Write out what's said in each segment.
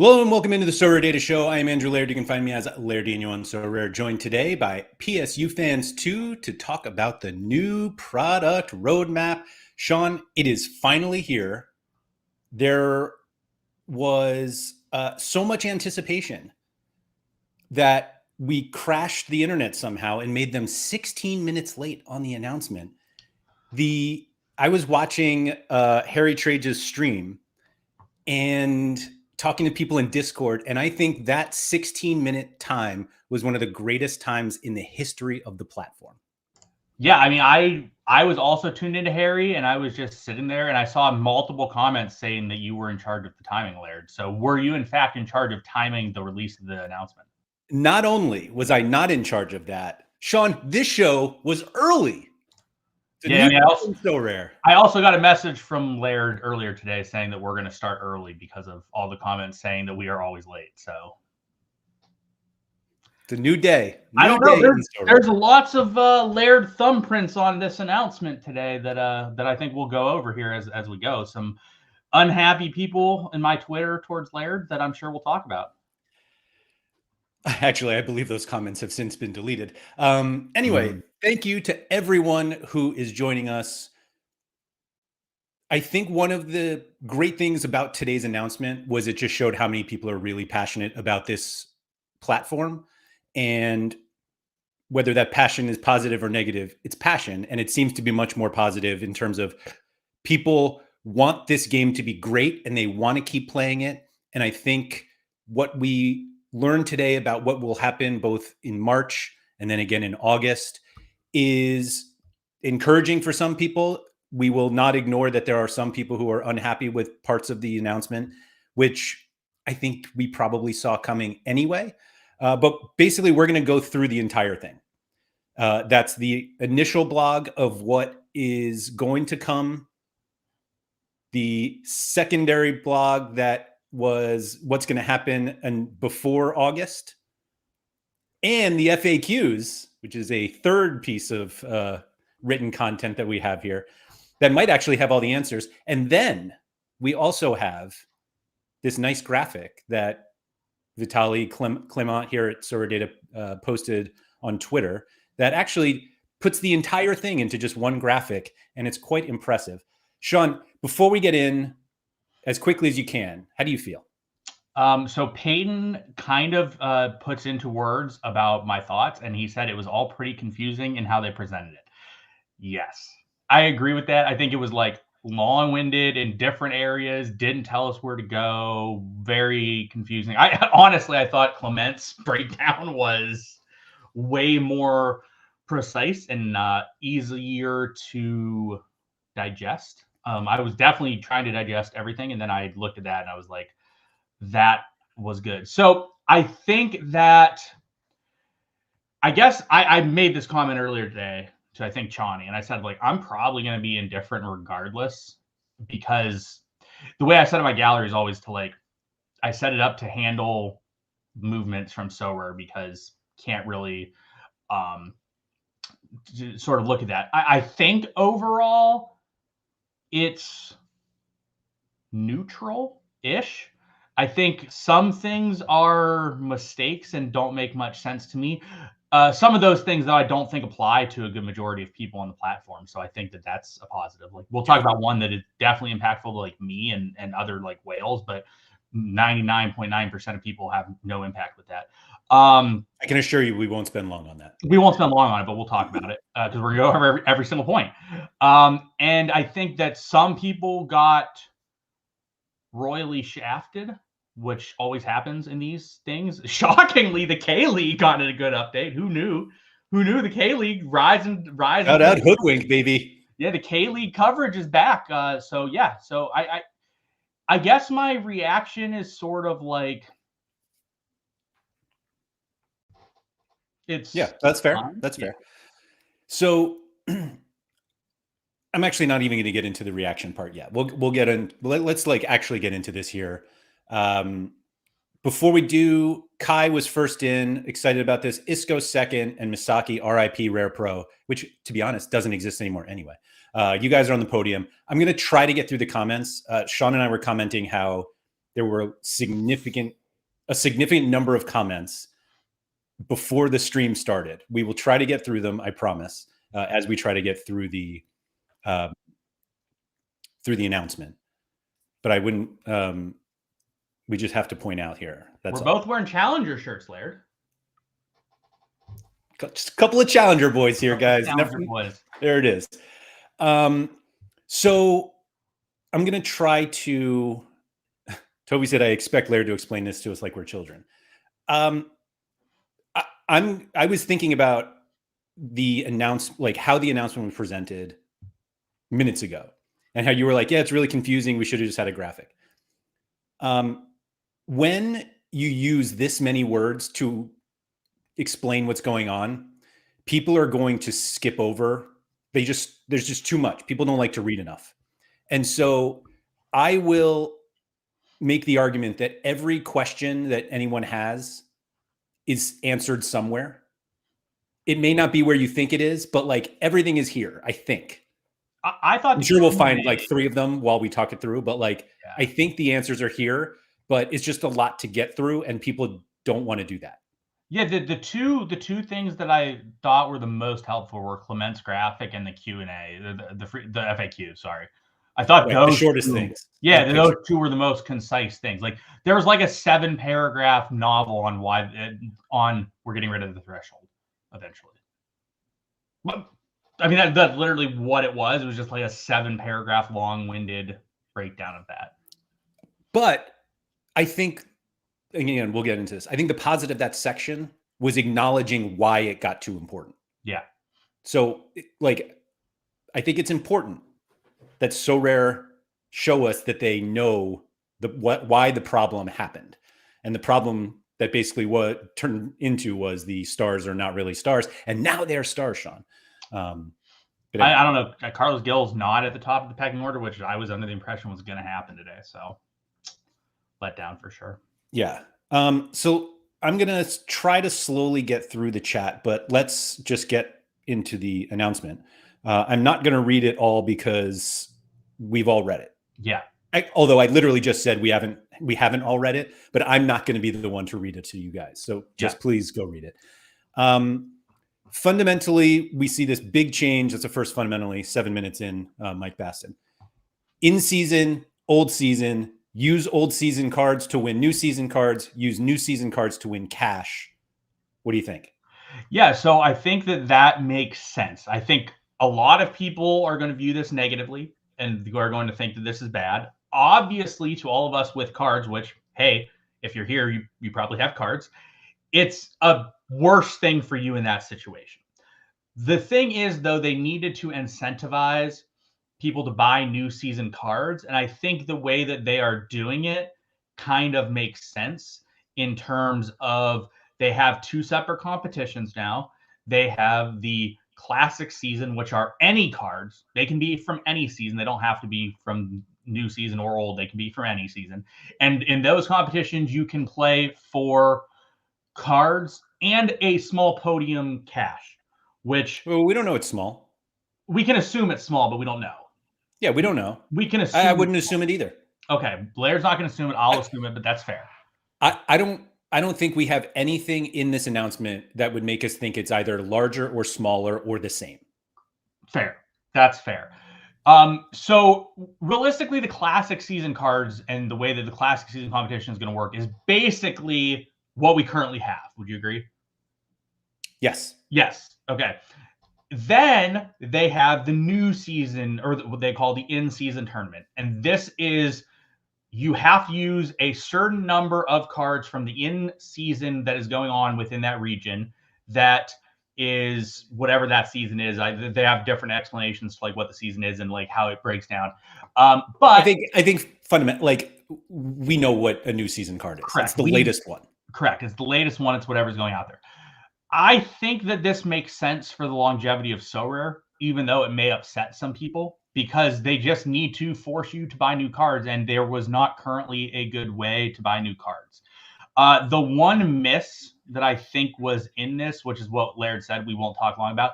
Hello and welcome into the Sorare Data Show. I am Andrew Laird. You can find me as Lairdinho on Sorare, joined today by PSU fans 2 to talk about the new product roadmap. Sean, it is finally here. There was so much anticipation that we crashed the internet somehow and made them 16 minutes late on the announcement. I was watching Harry Trage's stream and talking to people in Discord, and I think that 16-minute time was one of the greatest times in the history of the platform. Yeah, I mean, I was also tuned into Harry, and I was just sitting there, and I saw multiple comments saying that you were in charge of the timing, Laird. So were you, in fact, in charge of timing the release of the announcement? Not only was I not in charge of that, Sean, this show was early. Yeah, I mean, so rare. I also got a message from Laird earlier today saying that we're going to start early because of all the comments saying that we are always late. So it's a new day. I don't know. There's lots of Laird thumbprints on this announcement today that I think we'll go over here as we go. Some unhappy people in my Twitter towards Laird that I'm sure we'll talk about. Actually, I believe those comments have since been deleted. Anyway, Thank you to everyone who is joining us. I think one of the great things about today's announcement was it just showed how many people are really passionate about this platform. And whether that passion is positive or negative, it's passion. And it seems to be much more positive in terms of people want this game to be great and they want to keep playing it. And I think what we learned today about what will happen both in March and then again in August is encouraging for some people. We will not ignore that there are some people who are unhappy with parts of the announcement, which I think we probably saw coming anyway. But basically, we're going to go through the entire thing. That's the initial blog of what is going to come. The secondary blog that was what's going to happen and before August. And the FAQs, which is a third piece of written content that we have here that might actually have all the answers. And then we also have this nice graphic that Vitaly Clement here at Sorare Data posted on Twitter that actually puts the entire thing into just one graphic, and it's quite impressive. Sean, before we get in, as quickly as you can, how do you feel? So Peyton kind of puts into words about my thoughts, and he said it was all pretty confusing in how they presented it. Yes, I agree with that. I think it was like long-winded in different areas, didn't tell us where to go, very confusing. I thought Clement's breakdown was way more precise and easier to digest. I was definitely trying to digest everything, and then I looked at that and I was like, that was good. So I think that, I guess I made this comment earlier today to, I think, Chani, and I said, like, I'm probably going to be indifferent regardless, because the way I set up my gallery is always to, like, I set it up to handle movements from Sorare because can't really sort of look at that. I think overall it's neutral-ish. I think some things are mistakes and don't make much sense to me. Some of those things, though, I don't think apply to a good majority of people on the platform. So I think that that's a positive. Like, we'll talk about one that is definitely impactful to, like, me and other, like, whales, but 99.9% of people have no impact with that. I can assure you we won't spend long on that. We won't spend long on it, but we'll talk about it because we're going to go over every single point. And I think that some people got royally shafted, which always happens in these things. Shockingly, the K-League got a good update. Who knew? Who knew the K-League rising? Shout out Hoodwink, baby. Yeah, the K-League coverage is back. So yeah, so I guess my reaction is sort of like, it's, yeah, that's fair. That's fair. So I'm actually not even going to get into the reaction part yet. We'll get in. Let's like actually get into this here. Before we do, Kai was first in, excited about this. Isco second, and Misaki RIP Rare Pro, which, to be honest, doesn't exist anymore anyway. You guys are on the podium. I'm going to try to get through the comments. Sean and I were commenting how there were a significant number of comments before the stream started. We will try to get through them, I promise, as we try to get through the announcement. But I wouldn't. We just have to point out here. We're both wearing Challenger shirts, Laird. Just a couple of Challenger boys here, guys. Boys. There it is. So I'm going to try to. Toby said, "I expect Laird to explain this to us like we're children." I was thinking about the how the announcement was presented minutes ago, and how you were like, "Yeah, it's really confusing. We should have just had a graphic." When you use this many words to explain what's going on, people are going to skip over. There's just too much. People don't like to read enough. And so I will make the argument that every question that anyone has is answered somewhere. It may not be where you think it is, but like everything is here, I think. I thought I'm sure we'll find like 3 of them while we talk it through, but like I think the answers are here, but it's just a lot to get through and people don't want to do that. Yeah, the two things that I thought were the most helpful were Clement's graphic and the Q&A, the FAQ. Sorry, I thought those the shortest things. Yeah, those two were the most concise things. Like there was like a 7-paragraph novel on why we're getting rid of the threshold eventually. I mean, that's literally what it was. It was just like a 7-paragraph long-winded breakdown of that. But I think, again, we'll get into this. I think the positive of that section was acknowledging why it got too important. Yeah. So, like, I think it's important that Sorare show us that they know why the problem happened. And the problem that basically what turned into was the stars are not really stars. And now they're stars, Sean. But anyway. I don't know. Carlos Gil's not at the top of the pecking order, which I was under the impression was going to happen today. So let down for sure. Yeah. So I'm going to try to slowly get through the chat, but let's just get into the announcement. I'm not going to read it all because we've all read it. Yeah. Although I literally just said we haven't all read it, but I'm not going to be the one to read it to you guys. So just please go read it. Fundamentally, we see this big change. That's the first fundamentally 7 minutes in, Mike Baston. In season, old season, use old season cards to win new season cards, use new season cards to win cash. What do you think? Yeah, so I think that makes sense. I think a lot of people are going to view this negatively and are going to think that this is bad. Obviously, to all of us with cards, which, hey, if you're here, you probably have cards. It's a worse thing for you in that situation. The thing is, though, they needed to incentivize people to buy new season cards. And I think the way that they are doing it kind of makes sense in terms of they have 2 separate competitions now. They have the classic season, which are any cards. They can be from any season. They don't have to be from new season or old. They can be from any season. And in those competitions, you can play for cards and a small podium cash, which we don't know it's small. We can assume it's small, but we don't know. Yeah, we don't know. We can assume. I wouldn't assume it either. Okay, Blair's not going to assume it. I'll assume it, but that's fair. I don't think we have anything in this announcement that would make us think it's either larger or smaller or the same. Fair. That's fair. So realistically, the classic season cards and the way that the classic season competition is going to work is basically what we currently have. Would you agree? Yes. Yes. Okay. Then they have the new season, or what they call the in-season tournament. And this is, you have to use a certain number of cards from the in-season that is going on within that region. That is whatever that season is. They have different explanations to like what the season is and like how it breaks down. But I think fundamentally, like we know what a new season card is. Correct. It's the latest one. Correct. It's the latest one. It's whatever's going out there. I think that this makes sense for the longevity of Sorare, even though it may upset some people, because they just need to force you to buy new cards, and there was not currently a good way to buy new cards. The one miss that I think was in this, which is what Laird said, we won't talk long about,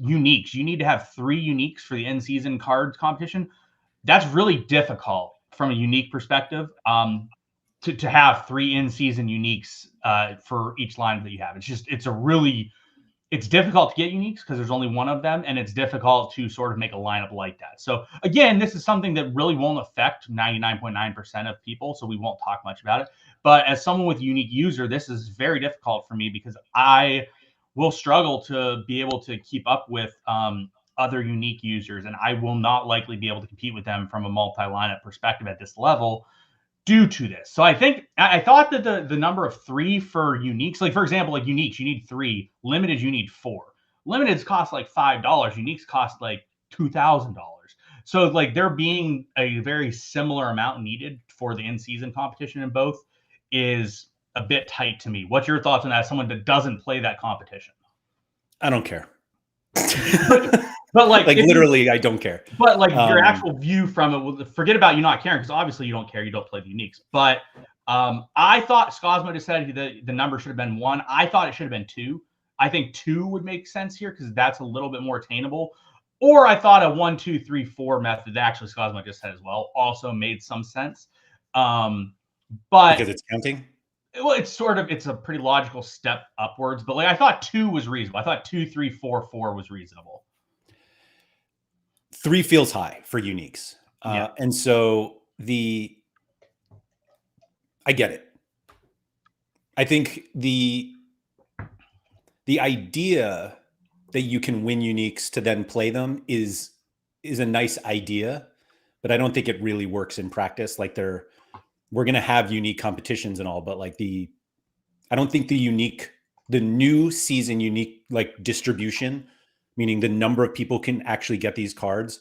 uniques. You need to have 3 uniques for the in-season cards competition. That's really difficult from a unique perspective. to have 3 in-season uniques for each line that you have. It's difficult to get uniques because there's only one of them, and it's difficult to sort of make a lineup like that. So again, this is something that really won't affect 99.9% of people, so we won't talk much about it. But as someone with unique user, this is very difficult for me because I will struggle to be able to keep up with other unique users, and I will not likely be able to compete with them from a multi-lineup perspective at this level due to this. So I thought that the number of 3 for uniques, like for example, like uniques, you need 3, limited, you need 4. Limiteds cost like $5, uniques cost like $2,000. So like there being a very similar amount needed for the in-season competition in both is a bit tight to me. What's your thoughts on that as someone that doesn't play that competition? I don't care. But like literally, I don't care. But like your actual view from it, forget about you not caring, because obviously you don't care, you don't play the uniques. But I thought Scosmo just said the number should have been 1. I thought it should have been 2. I think 2 would make sense here because that's a little bit more attainable. Or I thought a 1, 2, 3, 4 method that actually Scosmo just said as well also made some sense. But because it's counting. Well, it's a pretty logical step upwards. But like I thought 2 was reasonable. I thought 2, 3, 4, 4 was reasonable. 3 feels high for uniques. Yeah. And so I get it. I think the idea that you can win uniques to then play them is a nice idea, but I don't think it really works in practice. Like we're going to have unique competitions and all, but like I don't think the new season unique like distribution, meaning the number of people can actually get these cards,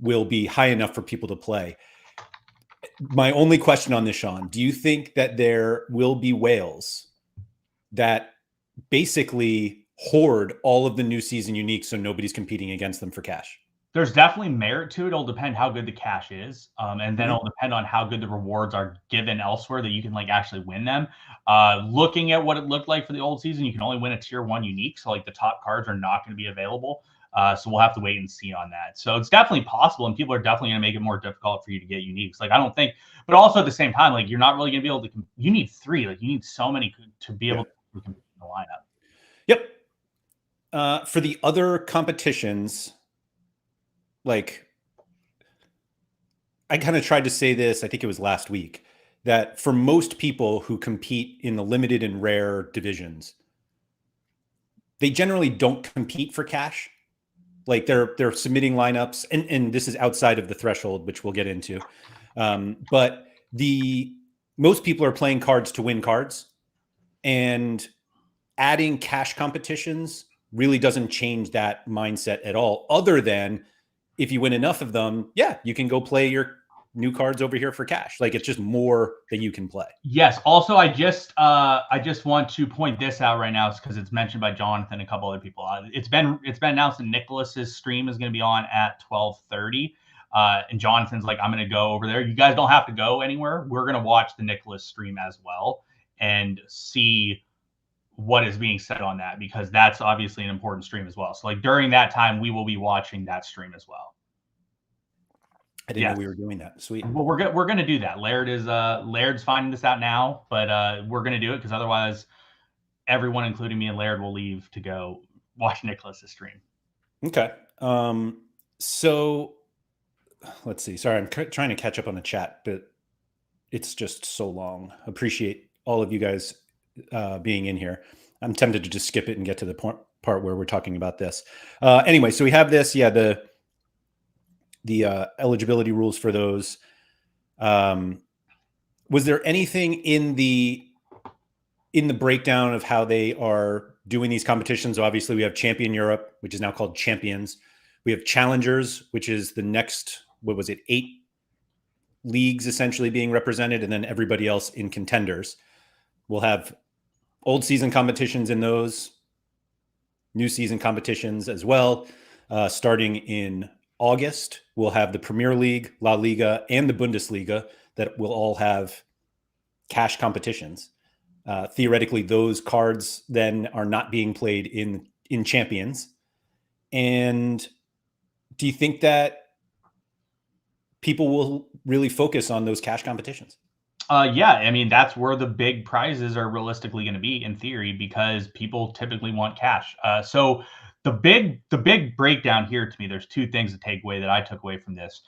will be high enough for people to play. My only question on this, Sean, do you think that there will be whales that basically hoard all of the new season uniques so nobody's competing against them for cash? There's definitely merit to it. It'll depend how good the cash is. And then it'll depend on how good the rewards are given elsewhere that you can like actually win them. Looking at what it looked like for the old season, you can only win a tier 1 unique. So like the top cards are not going to be available. So we'll have to wait and see on that. So it's definitely possible, and people are definitely going to make it more difficult for you to get uniques. Like I don't think, but also at the same time, like you're not really going to be able to. You need 3. Like you need so many to be able to compete in the lineup. Yep. For the other competitions, like I kind of tried to say this, I think it was last week, that for most people who compete in the limited and rare divisions, they generally don't compete for cash. Like they're submitting lineups, and this is outside of the threshold, which we'll get into. But most people are playing cards to win cards, and adding cash competitions really doesn't change that mindset at all, other than if you win enough of them, yeah, you can go play your new cards over here for cash. Like it's just more that you can play. Yes. Also, I just want to point this out right now because it's mentioned by Jonathan and a couple other people. It's been announced that Nicholas's stream is going to be on at 12:30. And Jonathan's like, I'm going to go over there. You guys don't have to go anywhere. We're going to watch the Nicholas stream as well and see what is being said on that, because that's obviously an important stream as well. So like during that time, we will be watching that stream as well. I didn't know we were doing that. Sweet. Well, we're going to do that. Laird's finding this out now, but we're going to do it because otherwise everyone, including me and Laird, will leave to go watch Nicholas's stream. Okay. So let's see. Sorry, I'm trying to catch up on the chat, but it's just so long. Appreciate all of you guys being in here. I'm tempted to just skip it and get to the part where we're talking about this. Anyway, so we have this. Yeah, the eligibility rules for those. Was there anything in the breakdown of how they are doing these competitions? Obviously, we have Champion Europe, which is now called Champions. We have Challengers, which is the next, 8 leagues essentially being represented, and then everybody else in Contenders. We'll have old season competitions in those, new season competitions as well. Starting in August, we'll have the Premier League, La Liga, and the Bundesliga that will all have cash competitions. Theoretically, those cards then are not being played in Champions. And do you think that people will really focus on those cash competitions? Yeah, I mean, that's where the big prizes are realistically going to be in theory, because people typically want cash. So the big breakdown here, to me, there's two things to take away that I took away from this.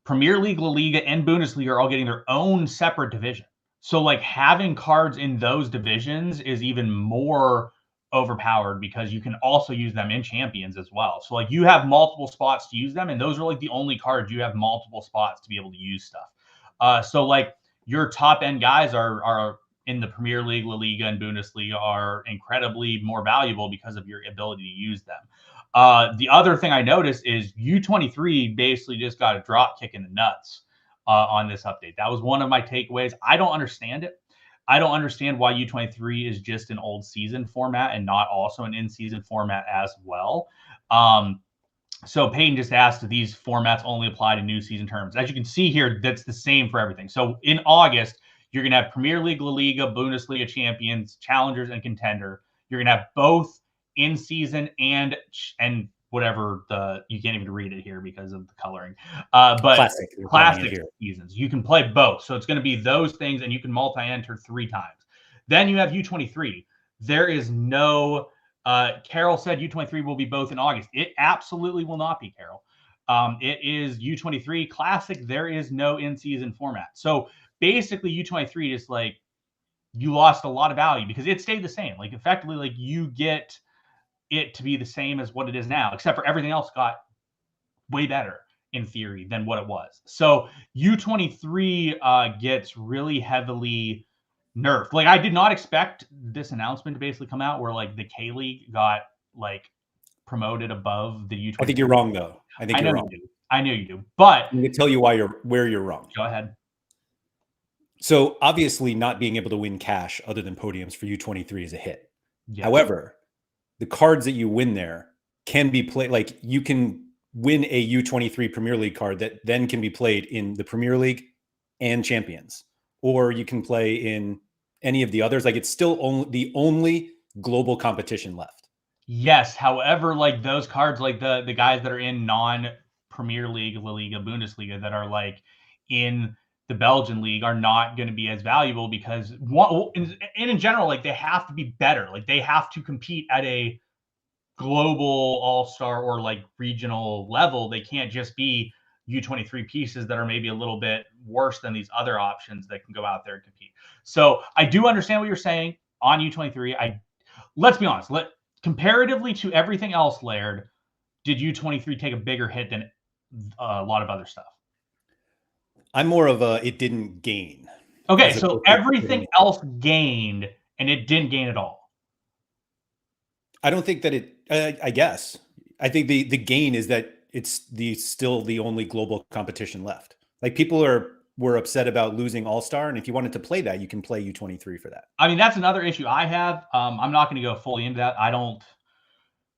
Premier League, La Liga, and Bundesliga are all getting their own separate division. So like having cards in those divisions is even more overpowered because you can also use them in champions as well. So like you have multiple spots to use them, and those are like the only cards you have multiple spots to be able to use stuff. So like your top end guys are in the Premier League, La Liga, and Bundesliga are incredibly more valuable because of your ability to use them. The other thing I noticed is U23 basically just got a drop kick in the nuts on this update. That was one of my takeaways. I don't understand it. I don't understand why U23 is just an old season format and not also an in-season format as well. So Peyton just asked, do these formats only apply to new season terms? As you can see here, that's the same for everything. So in August, you're going to have Premier League, La Liga, Bundesliga champions, challengers, and contender. You're going to have both in season and whatever you can't even read it here because of the coloring. But classic seasons, you can play both. So it's going to be those things, and you can multi-enter 3 times. Then you have U23. There is no. Carol said U23 will be both in August. It absolutely will not be, Carol. It is U23 Classic. There is no in-season format. So basically, U23 just like you lost a lot of value because it stayed the same. Like effectively, like you get it to be the same as what it is now, except for everything else got way better in theory than what it was. So U23 gets really heavily nerfed. Like I did not expect this announcement to basically come out where like the K League got like promoted above the U23. I think you're wrong though. I think you're wrong. I know you do. But I'm going to tell you where you're wrong. Go ahead. So obviously not being able to win cash other than podiums for U23 is a hit. Yes. However, the cards that you win there can be played, like you can win a U23 Premier League card that then can be played in the Premier League and Champions, or you can play in any of the others. Like it's still the only global competition left. Yes. However, like those cards, like the guys that are in non-Premier League, La Liga, Bundesliga that are like in the Belgian league are not going to be as valuable because in general, like they have to be better. Like they have to compete at a global AllStar or like regional level. They can't just be U23 pieces that are maybe a little bit worse than these other options that can go out there and compete. So I do understand what you're saying on U23. Let's be honest. Comparatively to everything else, Laird, did U23 take a bigger hit than a lot of other stuff? I'm more of a it didn't gain. Okay, so everything else gained and it didn't gain at all. I don't think that I guess. I think the gain is that it's still the only global competition left. Like people were upset about losing AllStar, and if you wanted to play that, you can play U23 for that. I mean, that's another issue I have. I'm not going to go fully into that. I don't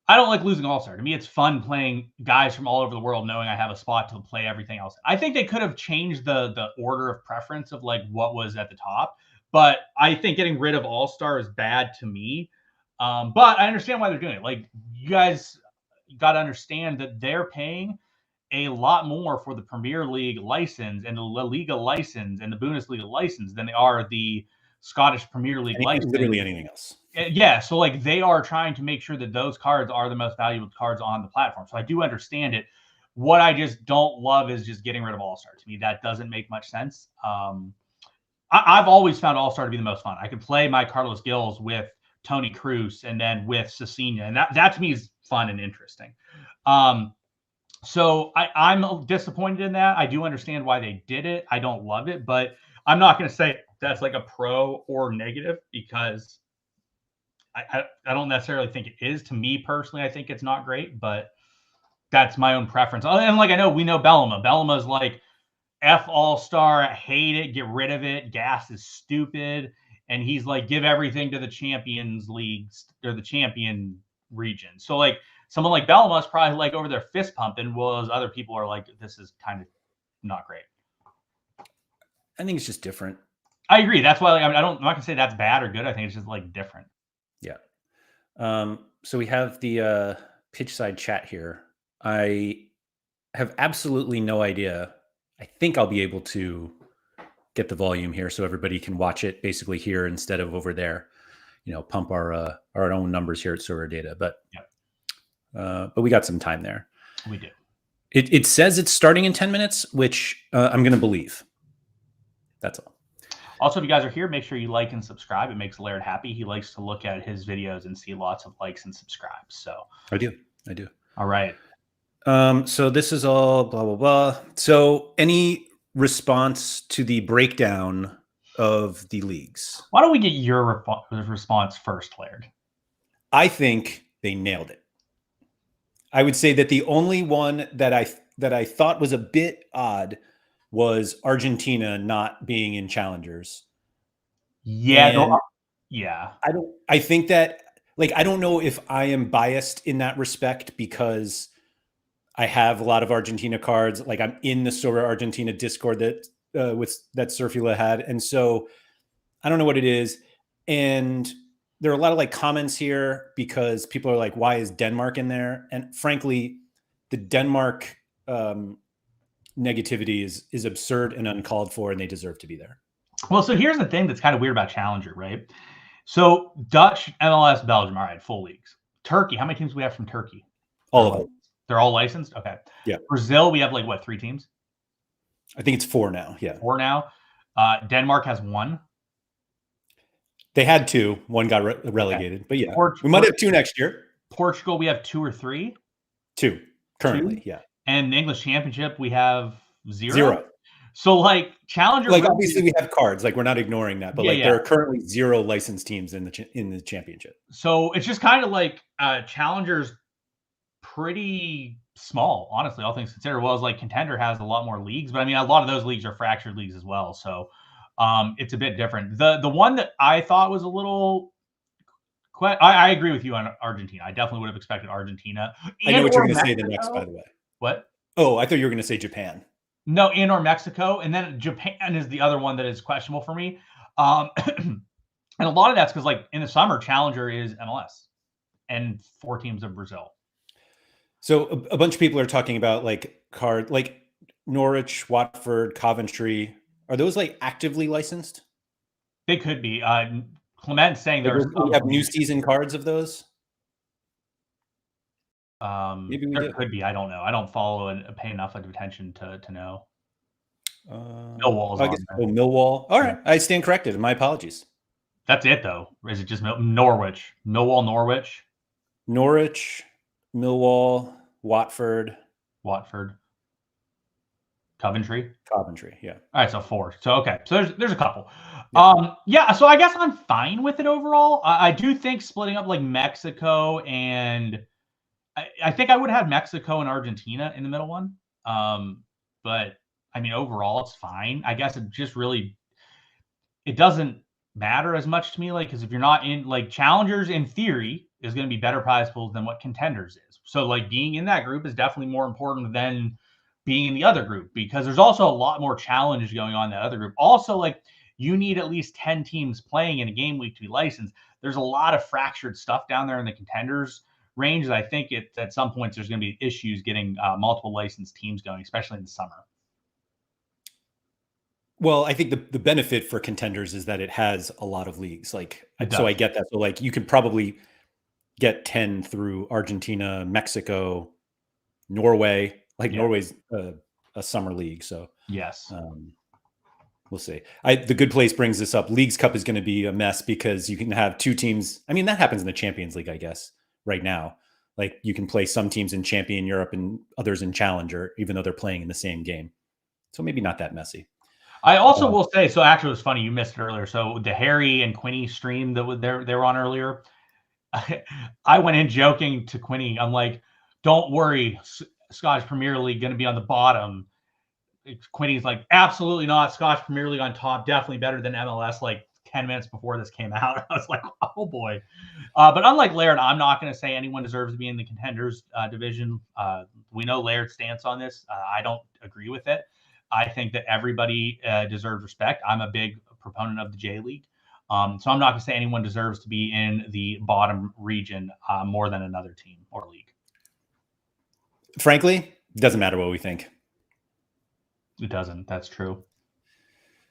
like losing AllStar. To me, it's fun playing guys from all over the world, knowing I have a spot to play everything else. I think they could have changed the order of preference of like what was at the top, but I think getting rid of AllStar is bad to me. But I understand why they're doing it. Like you guys got to understand that they're paying a lot more for the Premier League license and the La Liga license and the Bundesliga license than they are the Scottish Premier League license. Literally anything else. Yeah, so like they are trying to make sure that those cards are the most valuable cards on the platform. So I do understand it. What I just don't love is just getting rid of AllStar. To me, that doesn't make much sense. I've always found AllStar to be the most fun. I could play my Carlos Gills with Tony Cruz and then with Cecina, and that to me is fun and interesting. So I'm disappointed in that. I do understand why they did it. I don't love it, but I'm not going to say that's like a pro or negative because I don't necessarily think it is. To me personally, I think it's not great, but that's my own preference. And like we know Bellama. Bellama's like F AllStar, hate it, get rid of it. Gas is stupid, and he's like give everything to the Champions Leagues or the champion region. So like someone like Bellama is probably like over there fist pumping, while other people are like, this is kind of not great. I think it's just different. I agree. That's why I'm not gonna say that's bad or good. I think it's just like different. Yeah. So we have the Pitchside Chat here. I have absolutely no idea. I think I'll be able to get the volume here so everybody can watch it basically here instead of over there. Pump our own numbers here at Sorare Data, but we got some time there. We do. It says it's starting in 10 minutes, which I'm going to believe. That's all. Also, if you guys are here, make sure you like and subscribe. It makes Laird happy. He likes to look at his videos and see lots of likes and subscribes. So I do. All right. So this is all blah, blah, blah. So any response to the breakdown of the leagues? Why don't we get your response first, Laird? I think they nailed it. I would say that the only one that I thought was a bit odd was Argentina not being in challengers. Yeah. I think that, like, I don't know if I am biased in that respect because I have a lot of Argentina cards. Like, I'm in the Sorare Argentina Discord that Surfula had. And so I don't know what it is. And there are a lot of like comments here because people are like, why is Denmark in there? And frankly, the Denmark negativity is absurd and uncalled for, and they deserve to be there. Well, so here's the thing that's kind of weird about Challenger, right? So Dutch, MLS, Belgium, all right, full leagues. Turkey, how many teams do we have from Turkey? All of them. They're all licensed? Okay. Yeah. Brazil, we have like what, 3 teams? I think it's 4 now. Yeah. 4 now. Denmark has 1. They had 2. 1 got relegated. Okay. But yeah, we might have 2 next year. Portugal, we have 2 or 3? 2 currently, 2? Yeah. And the English Championship, we have 0? 0. So like Challenger, like obviously we have cards, like we're not ignoring that, but there are currently 0 licensed teams in the championship. So it's just kind of like Challenger's pretty small, honestly, all things considered. Well, as like Contender has a lot more leagues, but I mean a lot of those leagues are fractured leagues as well. So it's a bit different. The one that I thought was a little I agree with you on Argentina. I definitely would have expected Argentina. I know what you're going to say the next, by the way. What? Oh, I thought you were going to say Japan. No, or Mexico. And then Japan is the other one that is questionable for me. And a lot of that's because, like, in the summer, Challenger is MLS and 4 teams of Brazil. So a bunch of people are talking about, like, like Norwich, Watford, Coventry. Are those, like, actively licensed? They could be. Clement's saying there's we have new season cards of those. Maybe there could be. I don't know. I don't follow and pay enough attention to know. Millwall's on there. Millwall. All right, I stand corrected. My apologies. That's it, though. Is it just Norwich? Millwall, Norwich, Millwall, Watford, Coventry. Yeah. All right, so 4. So okay, so there's a couple. Yeah. So I guess I'm fine with it overall. I do think splitting up like Mexico and I think I would have Mexico and Argentina in the middle one. But I mean, overall, it's fine. I guess it just really, it doesn't matter as much to me. Like, because if you're not in, like, Challengers in theory is going to be better prize pools than what Contenders is. So like being in that group is definitely more important than being in the other group, because there's also a lot more challenges going on in that other group. Also, like, you need at least 10 teams playing in a game week to be licensed. There's a lot of fractured stuff down there in the Contenders range. I think at some points there's going to be issues getting multiple licensed teams going, especially in the summer. Well, I think the benefit for Contenders is that it has a lot of leagues. Like, so I get that. So like you could probably get 10 through Argentina, Mexico, Norway. Like Norway's a summer league. So yes, we'll see. The Good Place brings this up. Leagues Cup is going to be a mess because you can have 2 teams. I mean, that happens in the Champions League, I guess. Right now, like, you can play some teams in Champion Europe and others in Challenger, even though they're playing in the same game. So maybe not that messy. I also will say, so actually it was funny, you missed it earlier. So the Harry and Quinny stream that they were on earlier, I went in joking to Quinny. I'm like, don't worry, Scottish Premier League going to be on the bottom. Quinny's like, absolutely not. Scottish Premier League on top, definitely better than MLS. Like 10 minutes before this came out, I was like, oh boy. But unlike Laird, I'm not going to say anyone deserves to be in the Contenders division. We know Laird's stance on this. I don't agree with it. I think that everybody deserves respect. I'm a big proponent of the J League. So I'm not going to say anyone deserves to be in the bottom region more than another team or league. Frankly, it doesn't matter what we think. It doesn't. That's true.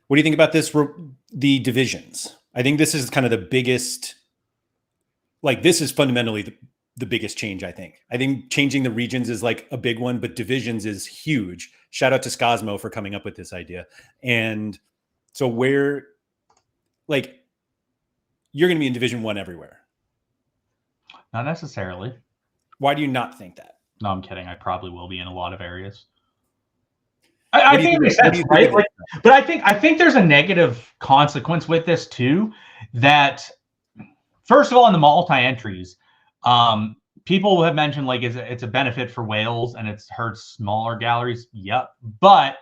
What do you think about this? The divisions. I think this is kind of the biggest. Like this is fundamentally the biggest change. I think changing the regions is like a big one, but divisions is huge. Shout out to Scosmo for coming up with this idea. And so where, like, you're going to be in Division 1 everywhere. Not necessarily. Why do you not think that? No, I'm kidding. I probably will be in a lot of areas. I think it makes sense, right? Like, but I think there's a negative consequence with this too. That first of all, in the multi-entries, people have mentioned like it's a benefit for Wales and it hurts smaller galleries. Yep, but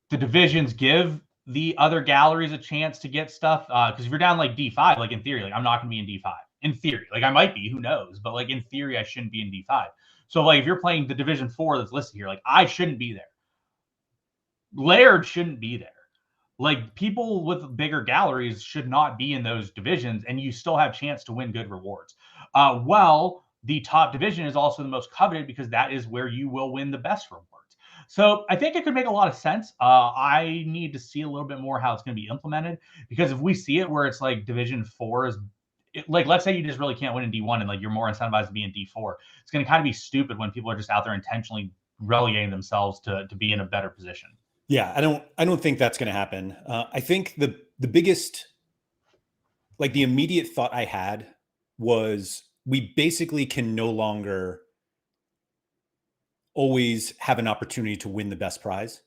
the divisions give the other galleries a chance to get stuff because if you're down like D5, like in theory, like I'm not going to be in D5. In theory, like I might be, who knows? But like in theory, I shouldn't be in D5. So like if you're playing the Division 4 that's listed here, like I shouldn't be there. Laird shouldn't be there. Like people with bigger galleries should not be in those divisions, and you still have chance to win good rewards. Well, the top division is also the most coveted because that is where you will win the best rewards. So I think it could make a lot of sense. I need to see a little bit more how it's going to be implemented because if we see it where it's like Division 4 is like, let's say you just really can't win in D1 and like you're more incentivized to be in D4, it's going to kind of be stupid when people are just out there intentionally relegating themselves to be in a better position. Yeah, I don't think that's going to happen. I think the biggest, like the immediate thought I had was we basically can no longer always have an opportunity to win the best prize.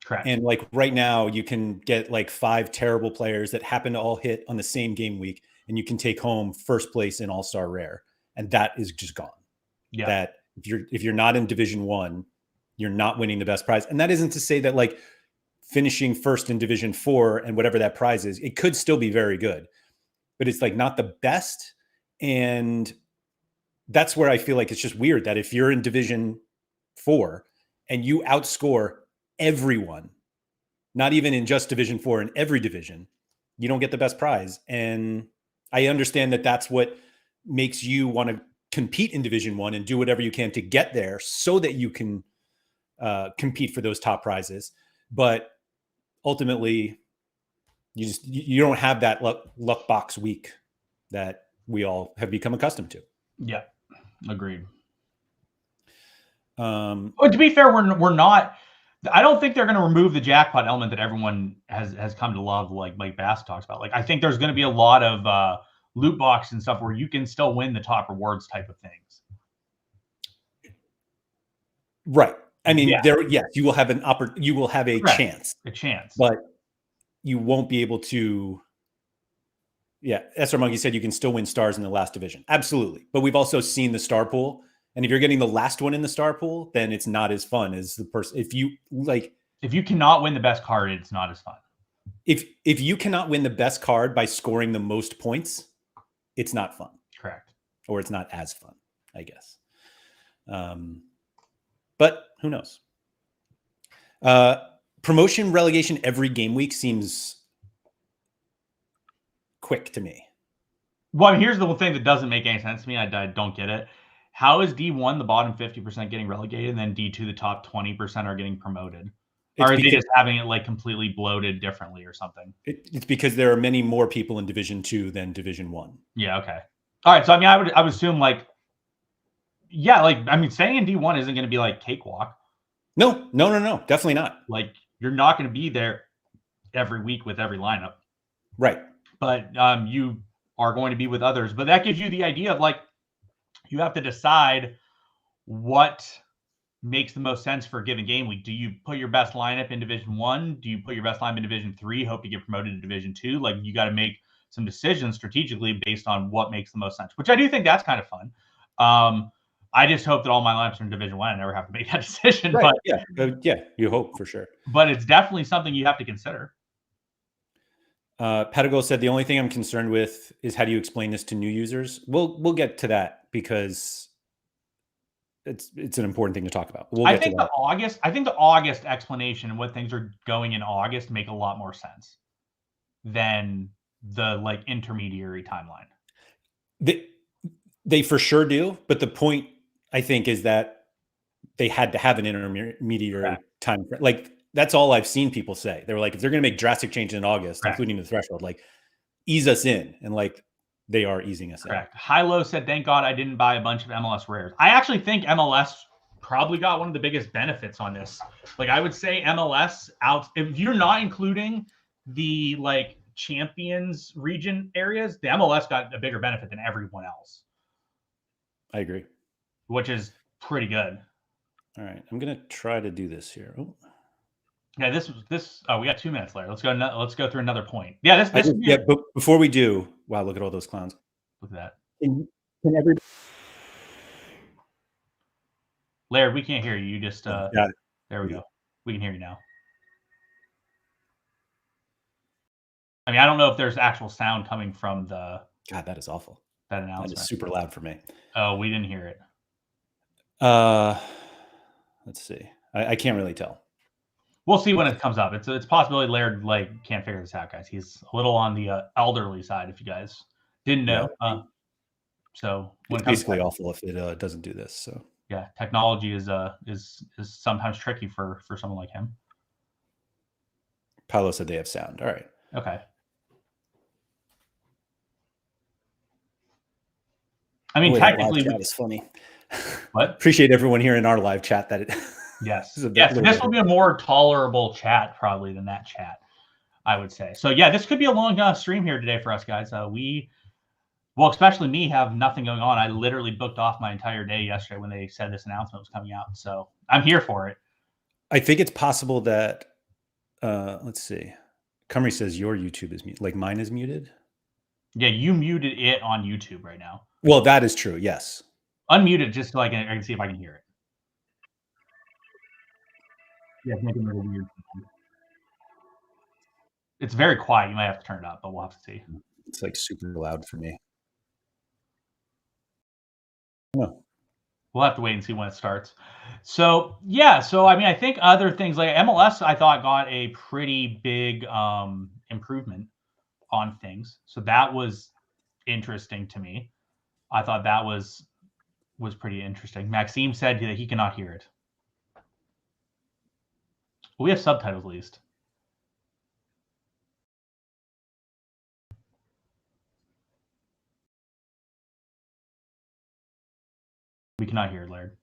Correct. And like right now, you can get like 5 terrible players that happen to all hit on the same game week, and you can take home first place in AllStar Rare, and that is just gone. Yeah. That if you're not in Division 1, you're not winning the best prize. And that isn't to say that like finishing first in Division 4 and whatever that prize is, it could still be very good, but it's like not the best. And that's where I feel like it's just weird that if you're in Division 4 and you outscore everyone, not even in just Division 4, in every division, you don't get the best prize. And I understand that that's what makes you want to compete in Division 1 and do whatever you can to get there so that you can compete for those top prizes. But ultimately, you don't have that luck box week that we all have become accustomed to. Yeah, agreed. Well, to be fair, we're not. I don't think they're going to remove the jackpot element that everyone has come to love, like Bass talks about. Like I think there's going to be a lot of loot box and stuff where you can still win the top rewards type of things. Right. I mean, yes, you will have you will have a chance, but you won't be able to. Yeah, SR Monkey said you can still win stars in the last division. Absolutely, but we've also seen the star pool, and if you're getting the last one in the star pool, then it's not as fun as the person. If you cannot win the best card, it's not as fun. If you cannot win the best card by scoring the most points, it's not fun. Correct. Or it's not as fun, I guess. But who knows? Promotion relegation every game week seems quick to me. Well, here's the thing that doesn't make any sense to me. I don't get it. How is D1 the bottom 50% getting relegated, and then D2 the top 20% are getting promoted? Or are they just having it like completely bloated differently or something? It's because there are many more people in Division 2 than Division 1. Yeah. Okay. All right. So I mean, I would assume like, yeah, like I mean, staying in D1 isn't going to be like cakewalk. No, definitely not. Like you're not going to be there every week with every lineup, right? But you are going to be with others. But that gives you the idea of like you have to decide what makes the most sense for a given game week. Do you put your best lineup in Division 1? Do you put your best lineup in Division 3? Hope to get promoted to Division 2? Like you got to make some decisions strategically based on what makes the most sense, which I do think that's kind of fun. I just hope that all my lineups are in Division 1. I never have to make that decision. Right. But yeah, you hope for sure. But it's definitely something you have to consider. Patago said the only thing I'm concerned with is how do you explain this to new users? We'll get to that because it's an important thing to talk about. I think the August explanation and what things are going in August make a lot more sense than the like intermediary timeline. They for sure do, but the point I think is that they had to have an intermediary time. Like That's all I've seen people say. They were like, if they're going to make drastic changes in August, Correct. including the threshold, like ease us in, and like they are easing us Correct. Hilo said, "Thank God I didn't buy a bunch of MLS rares." I actually think MLS probably got one of the biggest benefits on this. Like I would say MLS out if you're not including the like champions region areas, the MLS got a bigger benefit than everyone else, in. I agree. which is pretty good. All right, I'm gonna try to do this here. Oh. Yeah, this. Oh, we got 2 minutes, Larry. Let's go through another point. Yeah, Yeah, but before we do, wow, look at all those clowns. Look at that. Can everybody? Laird, we can't hear you. You just Got it. there we go. We can hear you now. I mean, I don't know if there's actual sound coming from the God, that is awful. that announcement. That is super loud for me. Oh, we didn't hear it. Let's see. I can't really tell. We'll see when it comes up. It's a possibility Laird like can't figure this out, guys. He's a little on the elderly side, if you guys didn't know. Yeah. So when it's basically awful if it doesn't do this. So yeah, technology is sometimes tricky for someone like him. Paolo said they have sound. All right. Okay. I mean, technically, that was funny. What? Appreciate everyone here in our live chat that it. Yes. Yes. This will be a more tolerable chat probably than that chat, I would say. So yeah, this could be a long stream here today for us guys. Well, especially me, have nothing going on. I literally booked off my entire day yesterday when they said this announcement was coming out. So I'm here for it. I think it's possible that, let's see. Cumry says your YouTube is muted. Like mine is muted. Yeah, you muted it on YouTube right now. Well, that is true. Yes. Unmute it just so I can see if I can hear it. Yeah, it's making really weird. It's very quiet. You might have to turn it up, but we'll have to see. It's like super loud for me. No. We'll have to wait and see when it starts. So yeah, so I mean, I think other things like MLS, I thought got a pretty big improvement on things. So that was interesting to me. I thought that was pretty interesting. Maxime said that he cannot hear it. We have subtitles at least. We cannot hear it, Laird.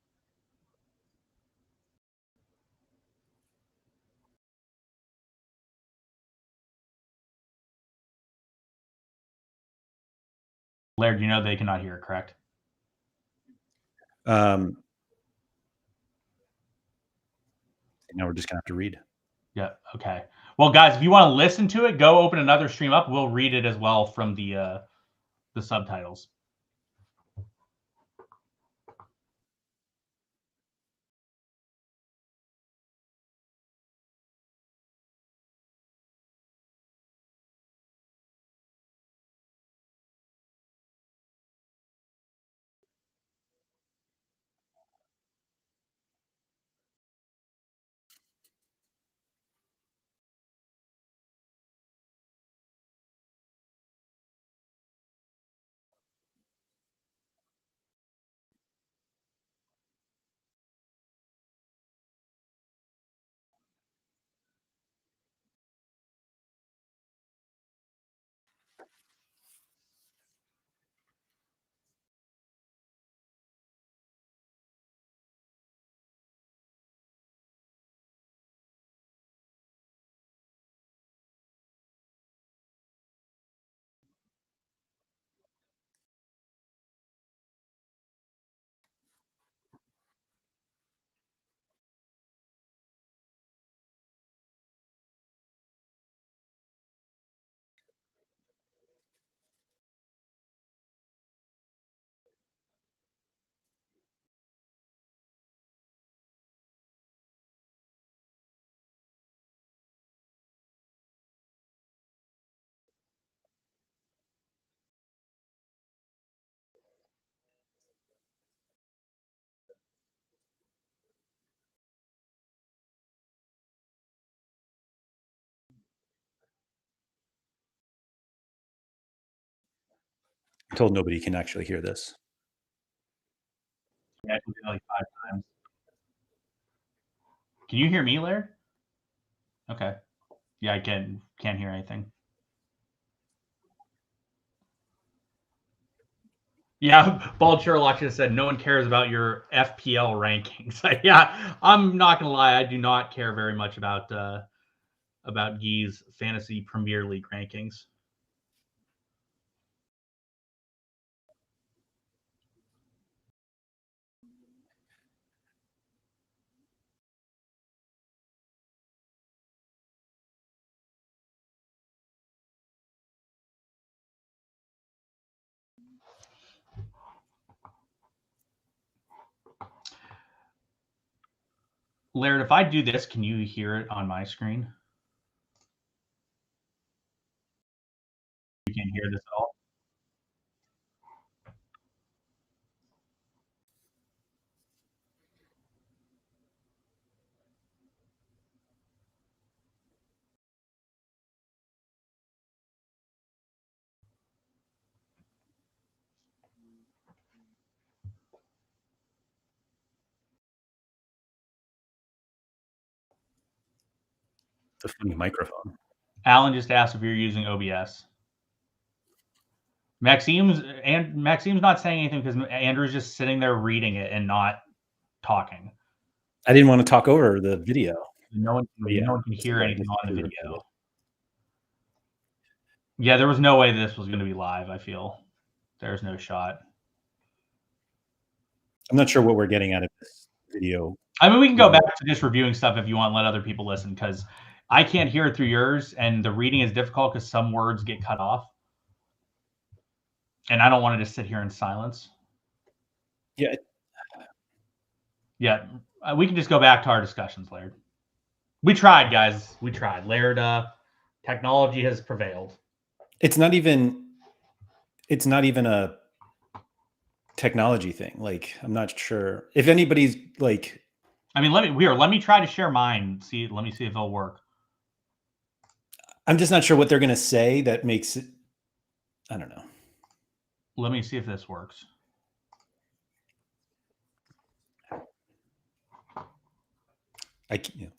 Laird, you know they cannot hear it, correct? Now we're just gonna have to read. Yeah. Okay. Well, guys, if you want to listen to it, go open another stream up. We'll read it as well from the subtitles. I'm told nobody can actually hear this. Yeah, I can do it like 5 times. Can you hear me, Laird? Okay. Yeah, I can't hear anything. Yeah, Bald Sherlock just said no one cares about your FPL rankings. Yeah, I'm not gonna lie, I do not care very much about Gee's fantasy Premier League rankings. Laird, if I do this, can you hear it on my screen? You can't hear this at all? It's a funny microphone. Alan just asked if you're using OBS. Maxime's not saying anything because Andrew's just sitting there reading it and not talking. I didn't want to talk over the video. No one can hear anything on the video. Recorded. Yeah, there was no way this was going to be live, I feel. There's no shot. I'm not sure what we're getting out of this video. I mean, we can go back to just reviewing stuff if you want and let other people listen, because I can't hear it through yours, and the reading is difficult because some words get cut off. And I don't want to just sit here in silence. Yeah. Yeah, we can just go back to our discussions, Laird. We tried, guys. We tried. Laird, technology has prevailed. It's not even a technology thing. Like, I'm not sure if anybody's like. I mean, let me try to share mine. Let me see if it'll work. I'm just not sure what they're going to say that makes it. I don't know. Let me see if this works. I can't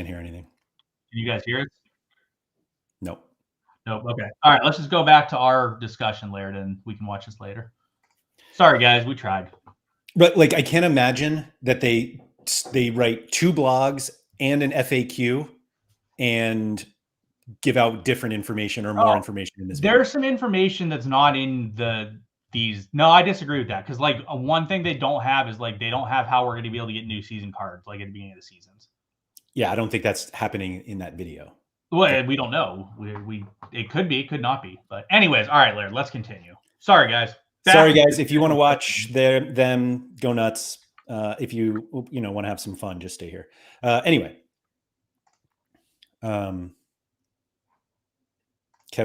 hear anything. Can you guys hear it? Nope. Nope. Okay. All right. Let's just go back to our discussion, Laird, and we can watch this later. Sorry, guys. We tried. But like, I can't imagine that they write 2 blogs and an FAQ and give out different information or more information in this video. There's some information that's not in these. No, I disagree with that, because like one thing they don't have is like they don't have how we're going to be able to get new season cards like at the beginning of the seasons. Yeah, I don't think that's happening in that video. Well, we don't know. It could be, it could not be. But anyways, all right, Laird, let's continue. Sorry, guys. Sorry, guys. If you want to watch them go nuts, if you want to have some fun, just stay here. Anyway, Kev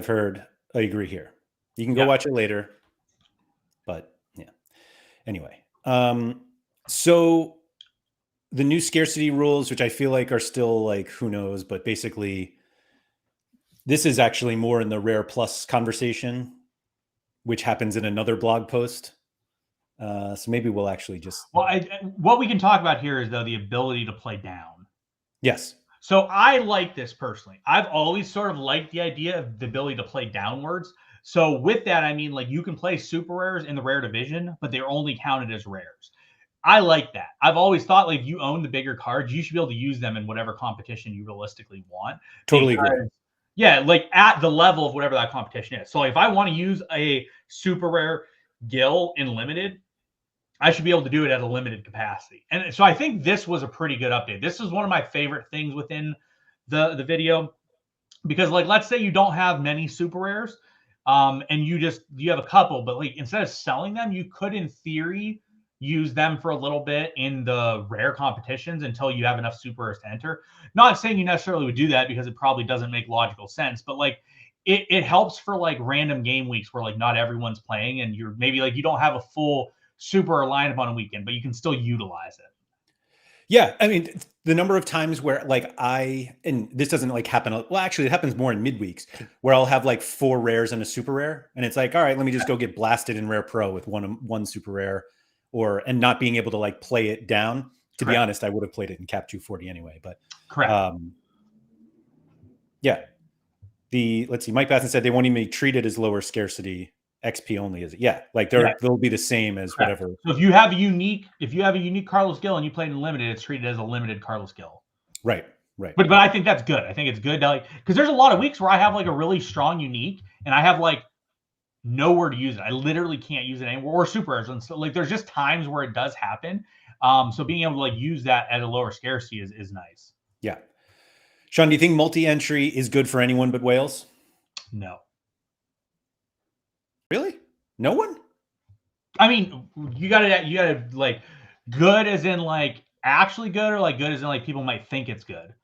Hurd, I agree here. You can go watch it later, but yeah. Anyway, so the new scarcity rules, which I feel like are still like, who knows, but basically this is actually more in the rare plus conversation, which happens in another blog post. So maybe we'll actually just. Well, what we can talk about here is, though, the ability to play down. Yes. So I like this personally. I've always sort of liked the idea of the ability to play downwards. So with that, I mean, like, you can play super rares in the rare division, but they're only counted as rares. I like that. I've always thought, like, if you own the bigger cards, you should be able to use them in whatever competition you realistically want. Totally agree. Yeah, like at the level of whatever that competition is. So if I want to use a super rare Gil in limited, I should be able to do it at a limited capacity. And so I think this was a pretty good update. This is one of my favorite things within the video, because like, let's say you don't have many super rares, and you have a couple, but like instead of selling them, you could in theory use them for a little bit in the rare competitions until you have enough super rares to enter. Not saying you necessarily would do that, because it probably doesn't make logical sense, but like it helps for like random game weeks where like not everyone's playing, and you're maybe like you don't have a full super lineup on a weekend, but you can still utilize it. Yeah, I mean, the number of times where like and this doesn't like happen. Well, actually, it happens more in midweeks where I'll have like 4 rares and a super rare, and it's like, all right, let me just go get blasted in Rare Pro with one super rare, and not being able to like play it down. To be honest, I would have played it in Cap 240 anyway. But yeah. Let's see. Mike Batson said they won't even treat it as lower scarcity. XP only, is it? Yeah, like they'll be the same as whatever. So if you have a unique Carlos Gil and you play in limited, it's treated as a limited Carlos Gil. Right. But I think that's good. I think it's good to because there's a lot of weeks where I have like a really strong unique and I have like nowhere to use it. I literally can't use it anymore, or super rares. And so like there's just times where it does happen. So being able to like use that at a lower scarcity is nice. Yeah. Sean, do you think multi-entry is good for anyone but whales? No. Really? No one? I mean, you gotta like good as in like actually good, or like good as in like people might think it's good.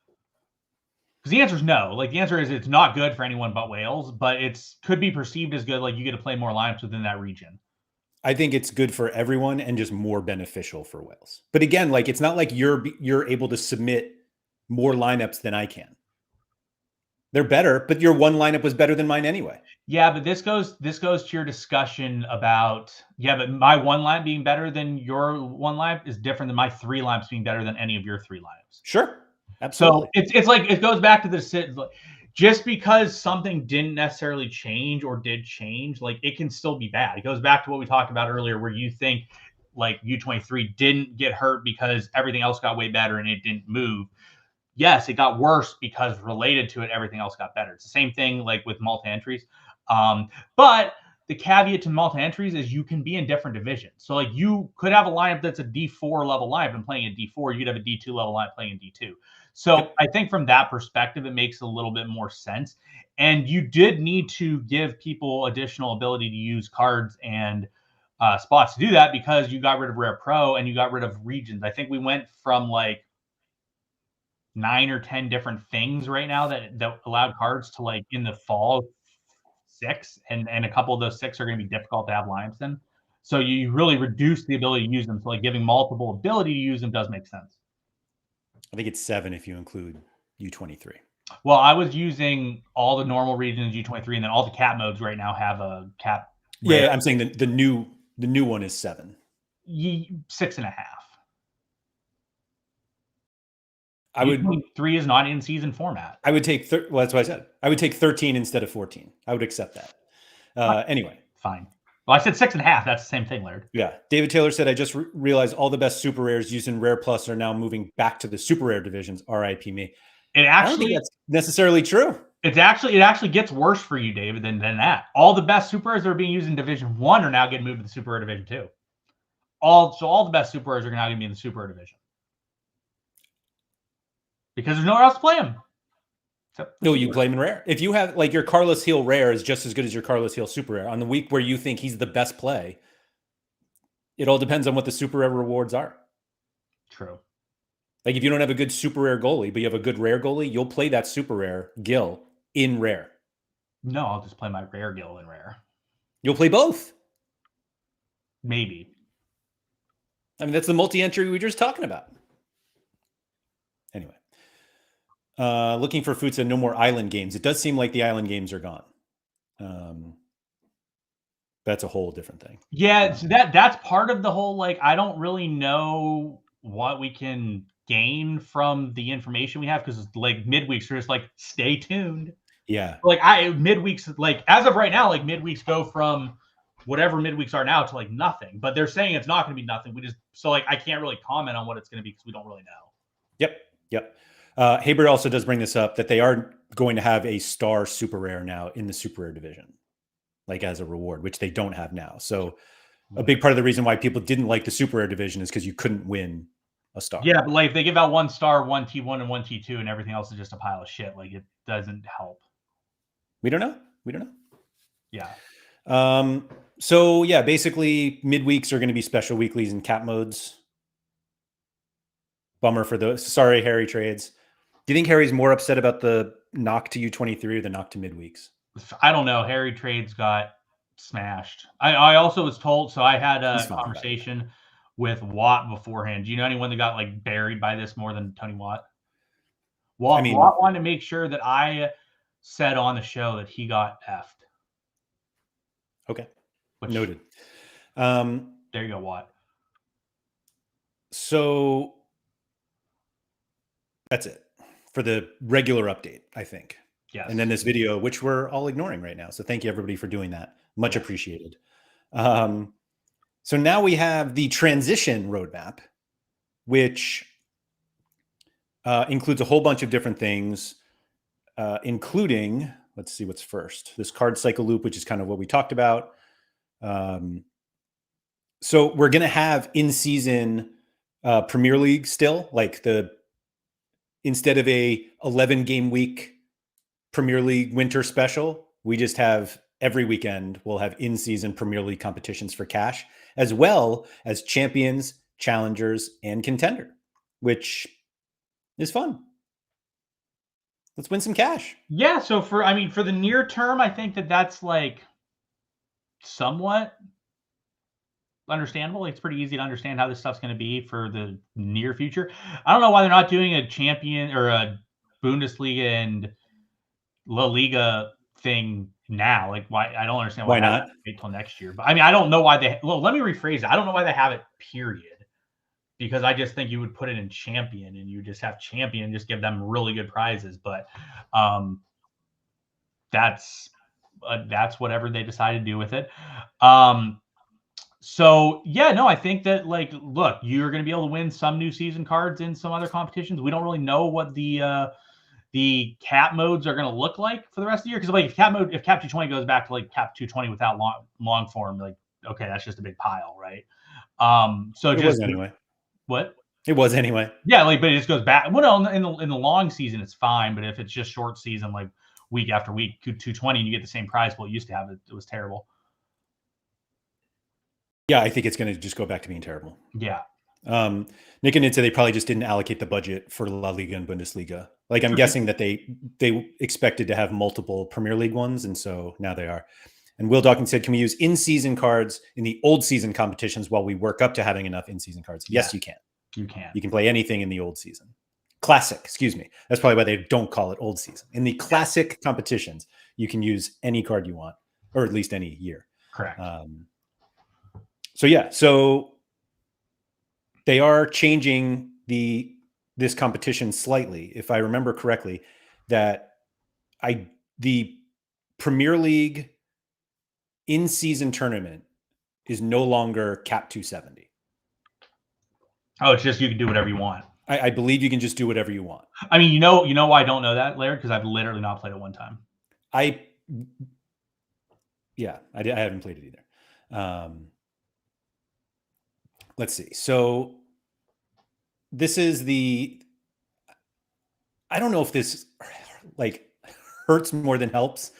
Because the answer is no. Like the answer is it's not good for anyone but whales, but it's could be perceived as good. Like you get to play more lineups within that region. I think it's good for everyone and just more beneficial for whales. But again, like it's not like you're able to submit more lineups than I can. They're better, but your one lineup was better than mine anyway. Yeah, but this goes to your discussion about but my one lineup being better than your one lineup is different than my three lineups being better than any of your three lineups. Sure. Absolutely. So it's like it goes back to the just because something didn't necessarily change or did change, like it can still be bad. It goes back to what we talked about earlier, where you think like U23 didn't get hurt because everything else got way better and it didn't move. Yes, it got worse because related to it, everything else got better. It's the same thing like with multi-entries. But the caveat to multi-entries is you can be in different divisions. So like you could have a lineup that's a D4 level lineup and playing a D4. You could have a D2 level lineup playing a D2. So I think from that perspective, it makes a little bit more sense. And you did need to give people additional ability to use cards and spots to do that because you got rid of Rare Pro and you got rid of regions. I think we went from like 9 or 10 different things right now that allowed cards to like in the fall 6, and a couple of those 6 are going to be difficult to have lineups in. So you really reduce the ability to use them. So like giving multiple ability to use them does make sense. I think it's 7 if you include U23. Well, I was using all the normal regions U23, and then all the cap modes right now have a cap. Yeah, I'm saying the new one is 7. 6.5. I would 3 is not in season format. I would take well, that's what I said. I would take 13 instead of 14. I would accept that. Anyway, fine. Well, I said 6.5. That's the same thing, Laird. Yeah. David Taylor said, I just realized all the best super rares used in Rare Plus are now moving back to the super rare divisions. RIP me. It actually, I don't think that's necessarily true. It actually gets worse for you, David, than that. All the best super rares that are being used in Division 1 are now getting moved to the super rare Division 2. All the best super rares are now going to be in the super rare division. Because there's nowhere else to play them. No, you play him in rare. If you have like your Carlos Heel rare is just as good as your Carlos Heel super rare. On the week where you think he's the best play, it all depends on what the super rare rewards are. True. Like if you don't have a good super rare goalie, but you have a good rare goalie, you'll play that super rare Gil in rare. No, I'll just play my rare Gil in rare. You'll play both. Maybe. I mean, that's the multi-entry we were just talking about. Anyway. Looking for Food said no more island games. It does seem like the island games are gone. That's a whole different thing. Yeah, so that's part of the whole, like, I don't really know what we can gain from the information we have, because like midweeks are just like stay tuned. Yeah. Like midweeks, like as of right now, like midweeks go from whatever midweeks are now to like nothing. But they're saying it's not going to be nothing. Like I can't really comment on what it's going to be because we don't really know. Yep. Haber also does bring this up that they are going to have a star super rare now in the super rare division, like as a reward, which they don't have now. So a big part of the reason why people didn't like the super rare division is because you couldn't win a star. Yeah, but like if they give out 1 star, 1 T1 and 1 T2 and everything else is just a pile of shit, like it doesn't help. We don't know. Yeah. So yeah, basically midweeks are going to be special weeklies and cap modes. Bummer for those. Sorry, Harry trades. Do you think Harry's more upset about the knock to U23 or the knock to midweeks? I don't know. Harry trades got smashed. I also was told, so I had a conversation with Watt beforehand. Do you know anyone that got like buried by this more than Tony Watt? Watt wanted to make sure that I said on the show that he got effed. Okay. Noted. There you go, Watt. So That's it for the regular update, I think. Yes. And then this video, which we're all ignoring right now. So thank you everybody for doing that. Much Yes. appreciated. So now we have the transition roadmap, which includes a whole bunch of different things, including, let's see what's first, this card cycle loop, which is kind of what we talked about. So we're going to have in-season Premier League still, like instead of a 11-game week Premier League winter special, we just have every weekend we'll have in-season Premier League competitions for cash, as well as champions, challengers, and contender, which is fun. Let's win some cash. Yeah. So for the near term, I think that's like somewhat understandable. It's pretty easy to understand how this stuff's going to be for the near future. I don't know why they're not doing a champion or a Bundesliga and La Liga thing now. Like, why? I don't understand Why not? Wait till next year. But I don't know why let me rephrase it. I don't know why they have it. Period. Because I just think you would put it in champion and you just have champion and just give them really good prizes. But that's whatever they decide to do with it. So yeah, no, I think that look, you're going to be able to win some new season cards in some other competitions. We don't really know what the cap modes are going to look like for the rest of the year. Because if cap 220 goes back to cap 220 without long form, okay, that's just a big pile, right? So it was anyway. What? It was anyway. Yeah, but it just goes back. Well, no, in the long season, it's fine. But if it's just short season, like week after week, 220, and you get the same prize, well, it used to have it was terrible. Yeah, I think it's going to just go back to being terrible. Yeah. Nick and Nid said they probably just didn't allocate the budget for La Liga and Bundesliga. Like I'm guessing that they expected to have multiple Premier League ones, and so now they are. And Will Dawkins said, "Can we use in-season cards in the old season competitions while we work up to having enough in-season cards?" Yes, you can. You can. You can play anything in the old season. Classic, excuse me. That's probably why they don't call it old season. In the classic competitions, you can use any card you want, or at least any year. Correct. So they are changing this competition slightly, if I remember correctly, that the Premier League in-season tournament is no longer cap 270. Oh, it's just you can do whatever you want. I believe you can just do whatever you want. I mean, you know why I don't know that, Laird? Because I've literally not played it one time. I haven't played it either. Let's see. So this is I don't know if this hurts more than helps.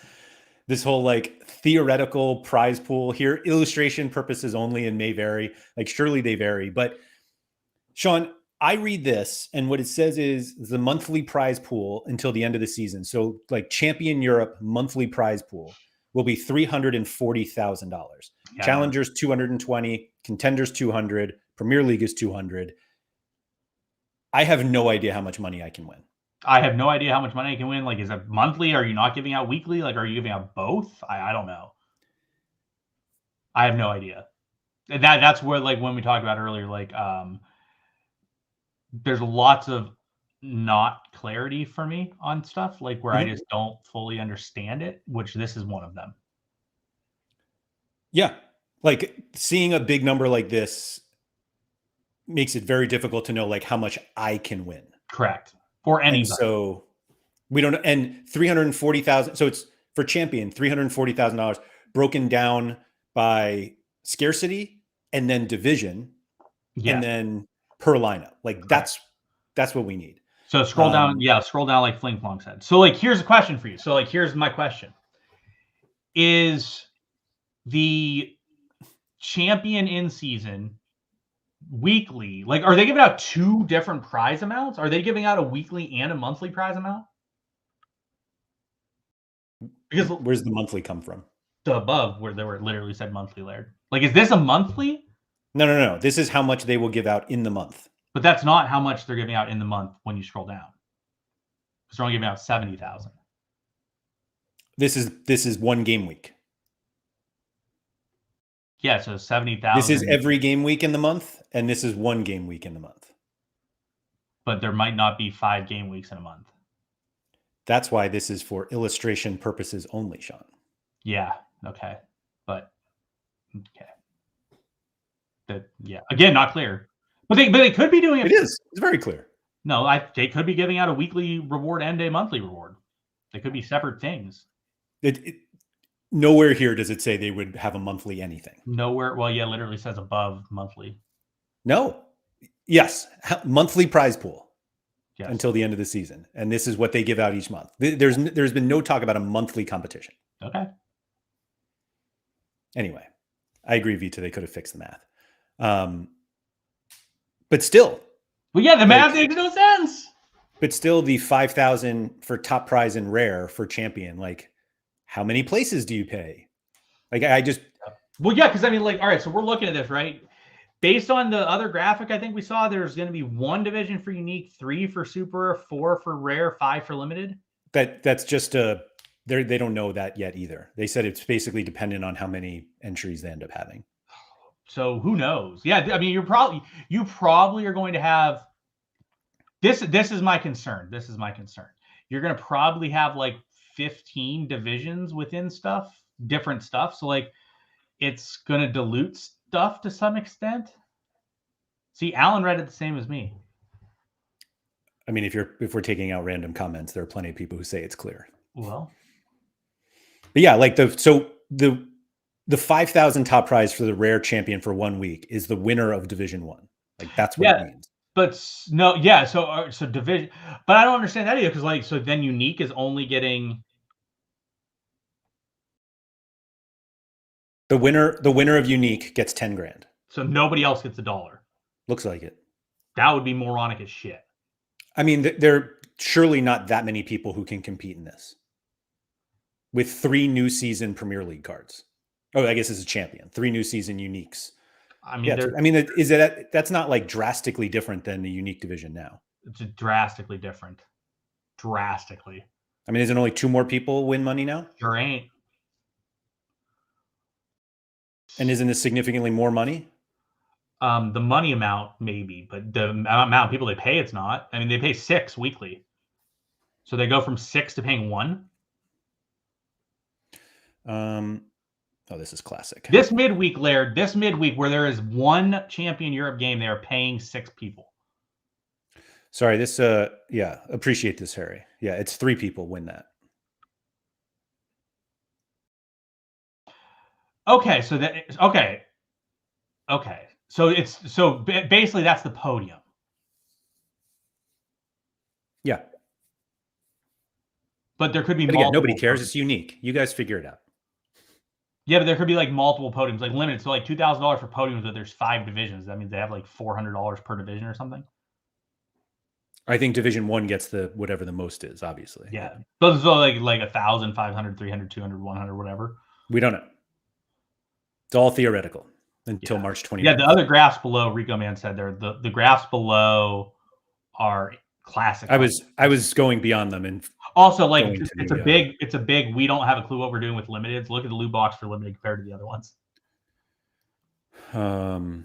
This whole theoretical prize pool here, illustration purposes only, and may vary. Surely they vary. But Sean, I read this, and what it says is the monthly prize pool until the end of the season. So Champion Europe monthly prize pool will be $340,000. Yeah. Challengers 220, contenders 200, Premier League is 200. I have no idea how much money I can win. I have no idea how much money I can win. Is it monthly? Are you not giving out weekly? Are you giving out both? I don't know. I have no idea. That's where when we talked about earlier, there's lots of not clarity for me on stuff where I just don't fully understand it, which this is one of them. Yeah. Seeing a big number like this makes it very difficult to know how much I can win. Correct. For anybody. And so we don't, and 340,000. So it's for champion, $340,000 broken down by scarcity and then division and then per lineup. That's what we need. So scroll down. Yeah. Scroll down like Fling Flong said. So here's a question for you. So here's my question. Is the champion in season weekly, are they giving out two different prize amounts? Are they giving out a weekly and a monthly prize amount? Because where's the monthly come from? The above where they were literally said monthly, Laird. Is this a monthly? No. This is how much they will give out in the month. But that's not how much they're giving out in the month when you scroll down. Because they're only giving out 70,000. This is one game week. Yeah, so 70,000. This is every game week in the month, and this is one game week in the month. but there might not be 5 game weeks in a month. That's why this is for illustration purposes only, Sean. Yeah. Okay. But okay. Yeah. Again, not clear. But they could be doing it. It is. It's very clear. No, they could be giving out a weekly reward and a monthly reward. They could be separate things. Nowhere here does it say they would have a monthly anything. Nowhere. Well, yeah, literally says above monthly. No. Yes. Monthly prize pool. Yes. Until the end of the season. And this is what they give out each month. There's been no talk about a monthly competition. Okay. Anyway, I agree, Vita. They could have fixed the math. But still. Well, yeah, the math makes no sense. But still, the 5,000 for top prize and rare for champion, like, how many places do you pay? Like, I just. Well, yeah, because I mean, like, all right, so we're looking at this, right? Based on the other graphic I think we saw, there's going to be 1 division for unique, 3 for super, 4 for rare, 5 for limited. That's just they don't know that yet either. They said it's basically dependent on how many entries they end up having. So who knows? Yeah, I mean, you probably are going to have this. This is my concern. You're going to probably have like 15 divisions within different stuff. So like, it's going to dilute stuff to some extent. See, Alan read it the same as me. I mean, if we're taking out random comments, there are plenty of people who say it's clear. Well, but yeah, like the 5,000 top prize for the rare champion for 1 week is the winner of Division 1. Like, that's what it means. But no, yeah. So division, but I don't understand that either, because like, so then unique is only getting the winner of unique gets 10 grand. So nobody else gets $1. Looks like it. That would be moronic as shit. I mean, there are surely not that many people who can compete in this with 3 new season Premier League cards. Oh, I guess it's a champion. 3 new season uniques. I mean, that's not like drastically different than the unique division now. It's drastically different. Drastically. I mean, isn't only 2 more people win money now? Sure ain't. And isn't this significantly more money? The money amount maybe, but the amount of people they pay, it's not. I mean, they pay 6 weekly, so they go from 6 to paying 1. Oh, this is classic. This midweek, Laird, where there is 1 Champion Europe game, they are paying 6 people. Sorry, this, yeah, appreciate this, Harry. Yeah, it's 3 people win that. Okay, so okay. So basically that's the podium. Yeah. But there could be again, nobody cares. Podiums. It's unique. You guys figure it out. Yeah, but there could be like multiple podiums, like limited. So like $2,000 for podiums, but there's 5 divisions. That means they have like $400 per division or something. I think Division 1 gets the whatever the most is, obviously. Yeah. But so like 1,000, 500, 300, 200, 100, whatever. We don't know. It's all theoretical until March 20th. Yeah, the other graphs below, Rico Man said the graphs below are classic. I was going beyond them, and also like it's a big we don't have a clue what we're doing with limiteds. Look at the loot box for limited compared to the other ones. So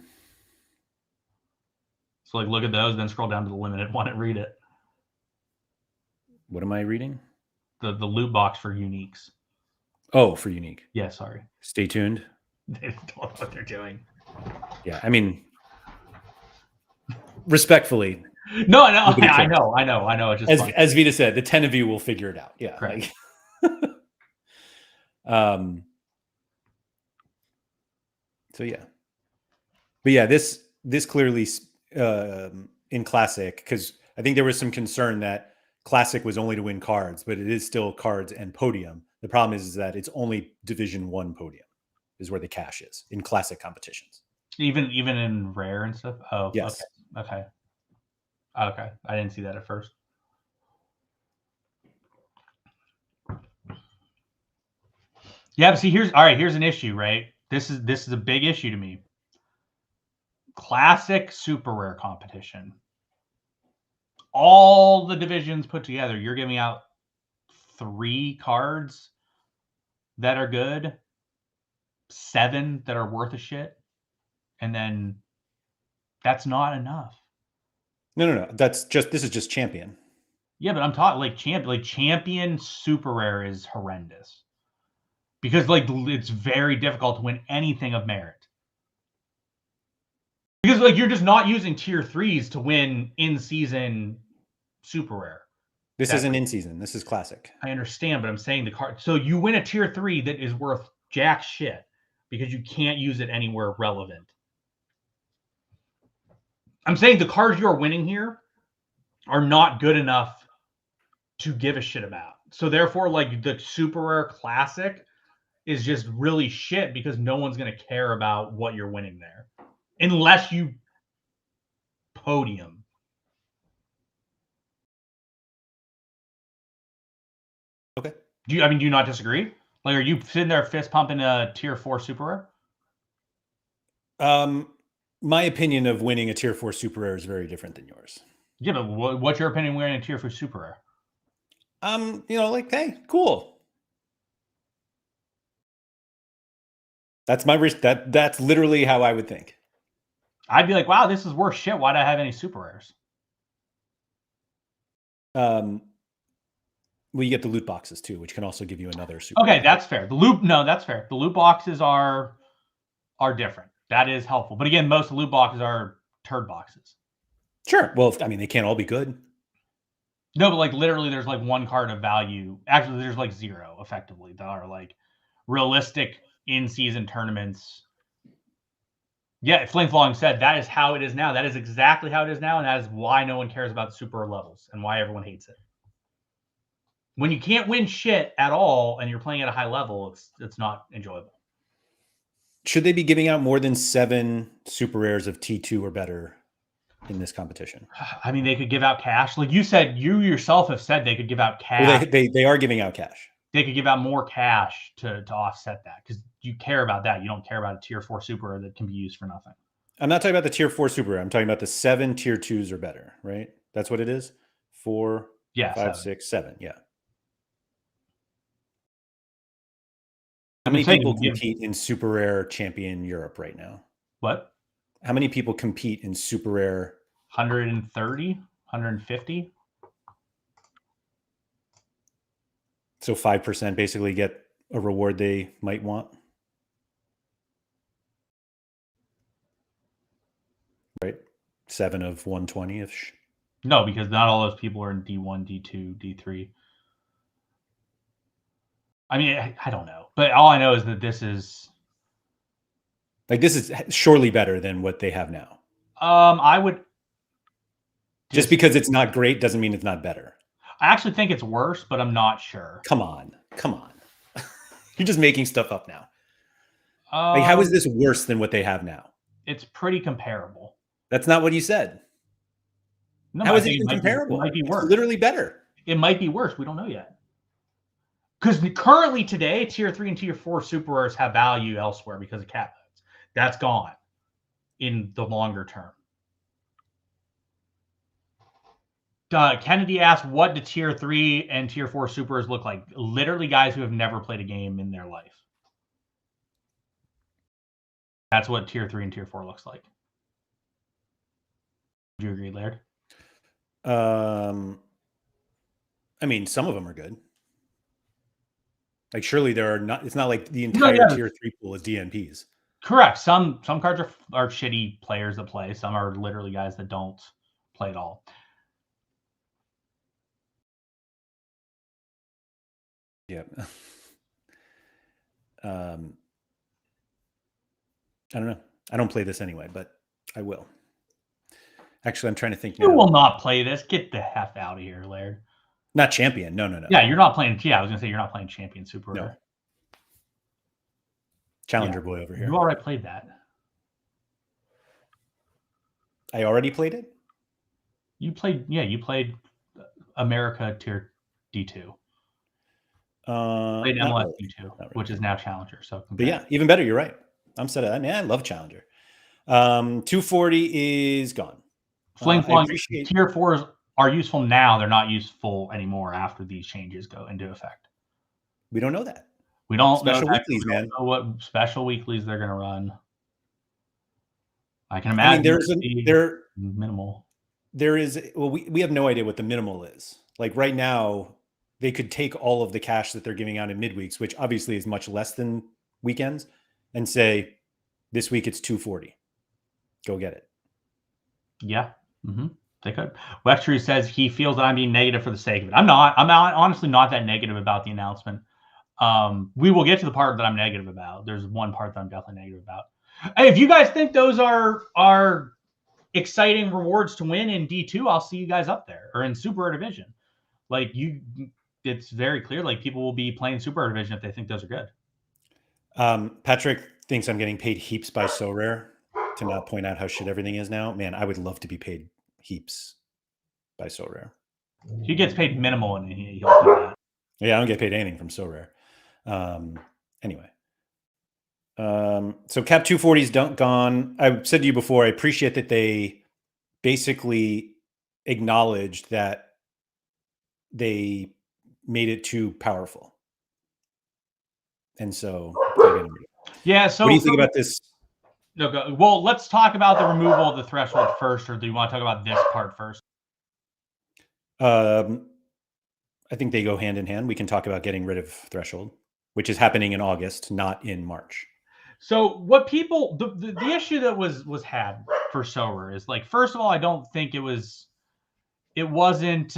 like look at those, then scroll down to the limited one and read it. What am I reading? The loot box for uniques. Oh, for unique. Yeah, sorry. Stay tuned. They don't know what they're doing. Yeah, I mean, respectfully. No, I know. It's just as Vita said, the 10 of you will figure it out. Yeah. Right. So yeah. But yeah, this clearly in Classic, because I think there was some concern that Classic was only to win cards, but it is still cards and podium. The problem is that it's only Division 1 podium is where the cash is in Classic competitions. Even in rare and stuff? Oh, yes. Okay. I didn't see that at first. Yeah, but see, here's an issue, right? This is a big issue to me. Classic super rare competition. All the divisions put together, you're giving out 3 cards that are good, 7 that are worth a shit, and then that's not enough. No. This is just champion. Yeah, but I'm talking like champion super rare is horrendous. Because like it's very difficult to win anything of merit. Because like you're just not using tier 3s to win in-season super rare. This isn't in season. This is classic. I understand, but I'm saying the card. So you win a tier 3 that is worth jack shit because you can't use it anywhere relevant. I'm saying the cards you're winning here are not good enough to give a shit about. So therefore, like the super rare classic is just really shit because no one's going to care about what you're winning there unless you podium. Okay. Do you not disagree? Like, are you sitting there fist pumping a tier 4 super rare? My opinion of winning a tier 4 super rare is very different than yours. Yeah, but what's your opinion winning a tier 4 super rare? Like, hey, cool. That's that's literally how I would think. I'd be like, wow, this is worth shit. Why do I have any super rares? Well, you get the loot boxes too, which can also give you another super. Okay, that's fair. That's fair. The loot boxes are different. That is helpful. But again, most loot boxes are turd boxes. Sure. Well, I mean, they can't all be good. No, but like literally there's like one card of value. Actually, there's like 0 effectively that are like realistic in-season tournaments. Yeah, Flame Flong said that is how it is now. That is exactly how it is now, and that is why no one cares about super levels and why everyone hates it. When you can't win shit at all and you're playing at a high level, it's not enjoyable. Should they be giving out more than 7 super rares of T2 or better in this competition? I mean, they could give out cash. Like you said, you yourself have said they could give out cash. Well, they are giving out cash. They could give out more cash to offset that because you care about that. You don't care about a tier 4 super that can be used for nothing. I'm not talking about the tier 4 super rare. I'm talking about the 7 tier 2s or better, right? That's what it is? 4, 5, 7. 6, 7. Yeah. How many people compete in super rare champion Europe right now? What? How many people compete in super rare? 130, 150. So 5% basically get a reward they might want. Right? 7 of 120-ish. No, because not all those people are in D1, D2, D3. I mean, I don't know. But all I know is that this is surely better than what they have now. I would just because it's not great doesn't mean it's not better. I actually think it's worse, but I'm not sure. Come on. You're just making stuff up now. Like, how is this worse than what they have now? It's pretty comparable. That's not what you said. No, how is it even comparable? It might be worse. It's literally better. It might be worse. We don't know yet. Because currently today, tier 3 and tier 4 super rares have value elsewhere because of cat modes. That's gone in the longer term. Kennedy asked, what do tier 3 and tier 4 supers look like? Literally guys who have never played a game in their life. That's what tier 3 and tier 4 looks like. Do you agree, Laird? I mean, some of them are good. Like, surely there are not. It's not like the entire tier 3 pool is DNPs. Correct. Some cards are shitty players that play. Some are literally guys that don't play at all. Yeah. I don't know. I don't play this anyway, but I will. Actually, I'm trying to think. You will not play this. Get the F out of here, Laird. Not champion. No. Yeah, you're not playing. Yeah, I was gonna say you're not playing champion super. No. Challenger boy over here. You already played that. I already played it? You played America tier D2. Played MLS D2, really. Which is now Challenger. So, but yeah, even better. You're right. I'm set. I mean, I love Challenger. 240 is gone. Flame Flong, tier 4s are useful now. They're not useful anymore after these changes go into effect. We don't know that. We don't special know weeklies, man. We don't know what special weeklies they're going to run. I can imagine they're minimal. we have no idea what the minimal is. Like right now, they could take all of the cash that they're giving out in midweeks, which obviously is much less than weekends, and say, this week it's 240. Go get it. Yeah. They could. Wextrue says he feels that I'm being negative for the sake of it. I'm not. I'm honestly not that negative about the announcement. We will get to the part that I'm negative about. There's one part that I'm definitely negative about. Hey, if you guys think those are exciting rewards to win in D2, I'll see you guys up there, or in Super Division. Like it's very clear. Like people will be playing Super Division if they think those are good. Patrick thinks I'm getting paid heaps by Sorare to not point out how shit everything is now. Man, I would love to be paid heaps by Sorare. He gets paid minimal, and he'll do that. Yeah, I don't get paid anything from Sorare. Anyway. So Cap 240's gone. I said to you before, I appreciate that they basically acknowledged that they made it too powerful. And so, yeah. So what do you think about this? No, go. Well, let's talk about the removal of the threshold first, or do you want to talk about this part first? I think they go hand in hand. We can talk about getting rid of threshold, which is happening in August, not in March. So what people the issue that was had for Sorare is, like, first of all, I don't think it wasn't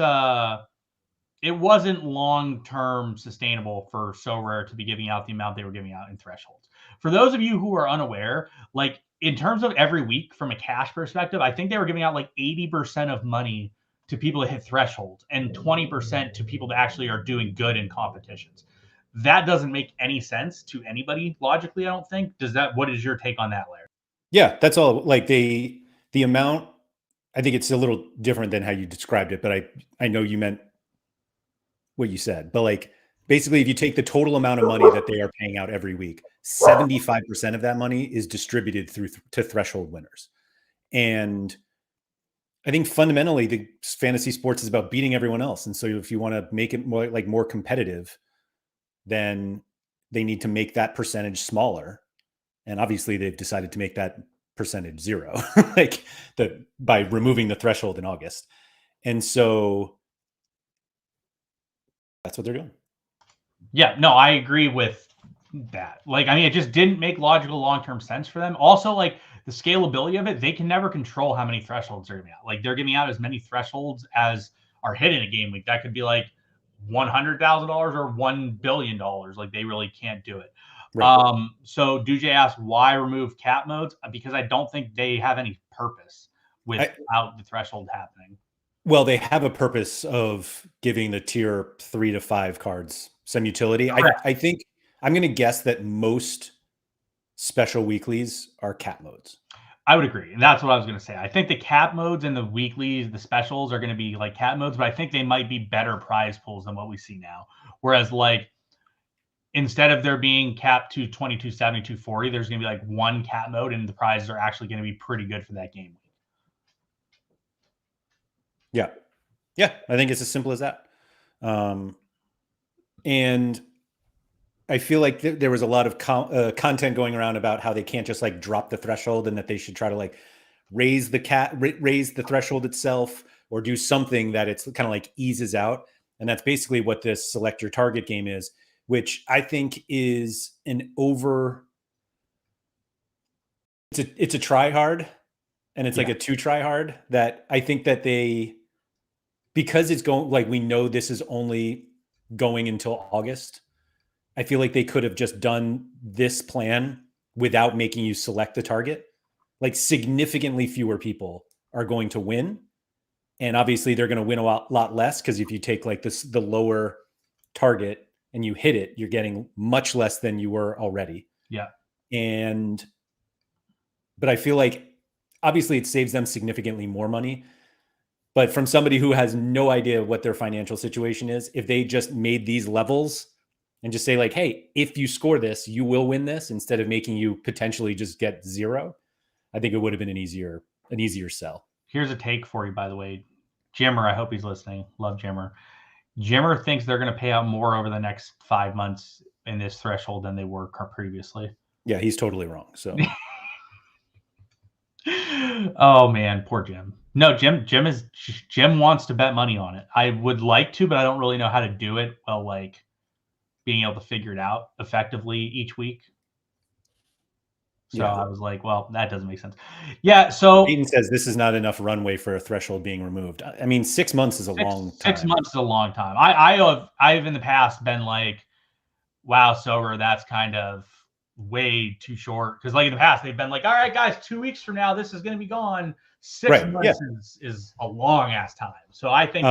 long-term sustainable for Sorare to be giving out the amount they were giving out in thresholds. For those of you who are unaware, like, in terms of every week from a cash perspective, I think they were giving out like 80% of money to people that hit thresholds and 20% to people that actually are doing good in competitions. That doesn't make any sense to anybody logically, I don't think. What is your take on that, Larry? Yeah, that's all. Like the amount, I think it's a little different than how you described it, but I know you meant what you said. But like basically, if you take the total amount of money that they are paying out every week, 75% of that money is distributed to threshold winners. And I think fundamentally the fantasy sports is about beating everyone else. And so if you want to make it more competitive, then they need to make that percentage smaller. And obviously they've decided to make that percentage zero, by removing the threshold in August. And so that's what they're doing. Yeah, no, I agree with that. Like, I mean, it just didn't make logical long-term sense for them. Also, like, the scalability of it, they can never control how many thresholds they're giving out. Like, they're giving out as many thresholds as are hit in a game week. That could be like $100,000 or $1 billion. Like, they really can't do it. Right. So Dujay asked, why remove cap modes? Because I don't think they have any purpose without the threshold happening. Well, they have a purpose of giving the tier 3 to 5 cards some utility. I think I'm going to guess that most special weeklies are cap modes. I would agree. And that's what I was going to say. I think the cap modes and the weeklies, the specials, are going to be like cap modes, but I think they might be better prize pools than what we see now. Whereas, like, instead of there being cap to 2270, 240, there's going to be like one cap mode, and the prizes are actually going to be pretty good for that game week. Yeah. Yeah. I think it's as simple as that. And I feel like there was a lot of content going around about how they can't just like drop the threshold, and that they should try to like raise the threshold itself, or do something that it's kind of like eases out. And that's basically what this select your target game is, which I think is it's a try hard, and it's like a 2 try hard, that I think that because it's going, like, we know this is only going until August. I feel like they could have just done this plan without making you select the target. Like, significantly fewer people are going to win. And obviously they're going to win a lot less, because if you take like the lower target and you hit it, you're getting much less than you were already. Yeah. But I feel like obviously it saves them significantly more money. But from somebody who has no idea what their financial situation is, if they just made these levels and just say like, hey, if you score this, you will win this, instead of making you potentially just get 0, I think it would have been an easier sell. Here's a take for you, by the way. Jimmer, I hope he's listening. Love Jimmer. Jimmer thinks they're going to pay out more over the next 5 months in this threshold than they were previously. Yeah, he's totally wrong. So, oh man, poor Jim. No, Jim wants to bet money on it. I would like to, but I don't really know how to do it while like being able to figure it out effectively each week. So Yeah. I was like, well, that doesn't make sense. Yeah. So Peyton says this is not enough runway for a threshold being removed. I mean, 6 months is a long six time. months is a long time. I've in the past been like, wow, Sober, that's kind of way too short. Because like in the past, they've been like, all right, guys, 2 weeks from now, this is going to be gone. Six Right. Yeah. months is a long ass time. So I think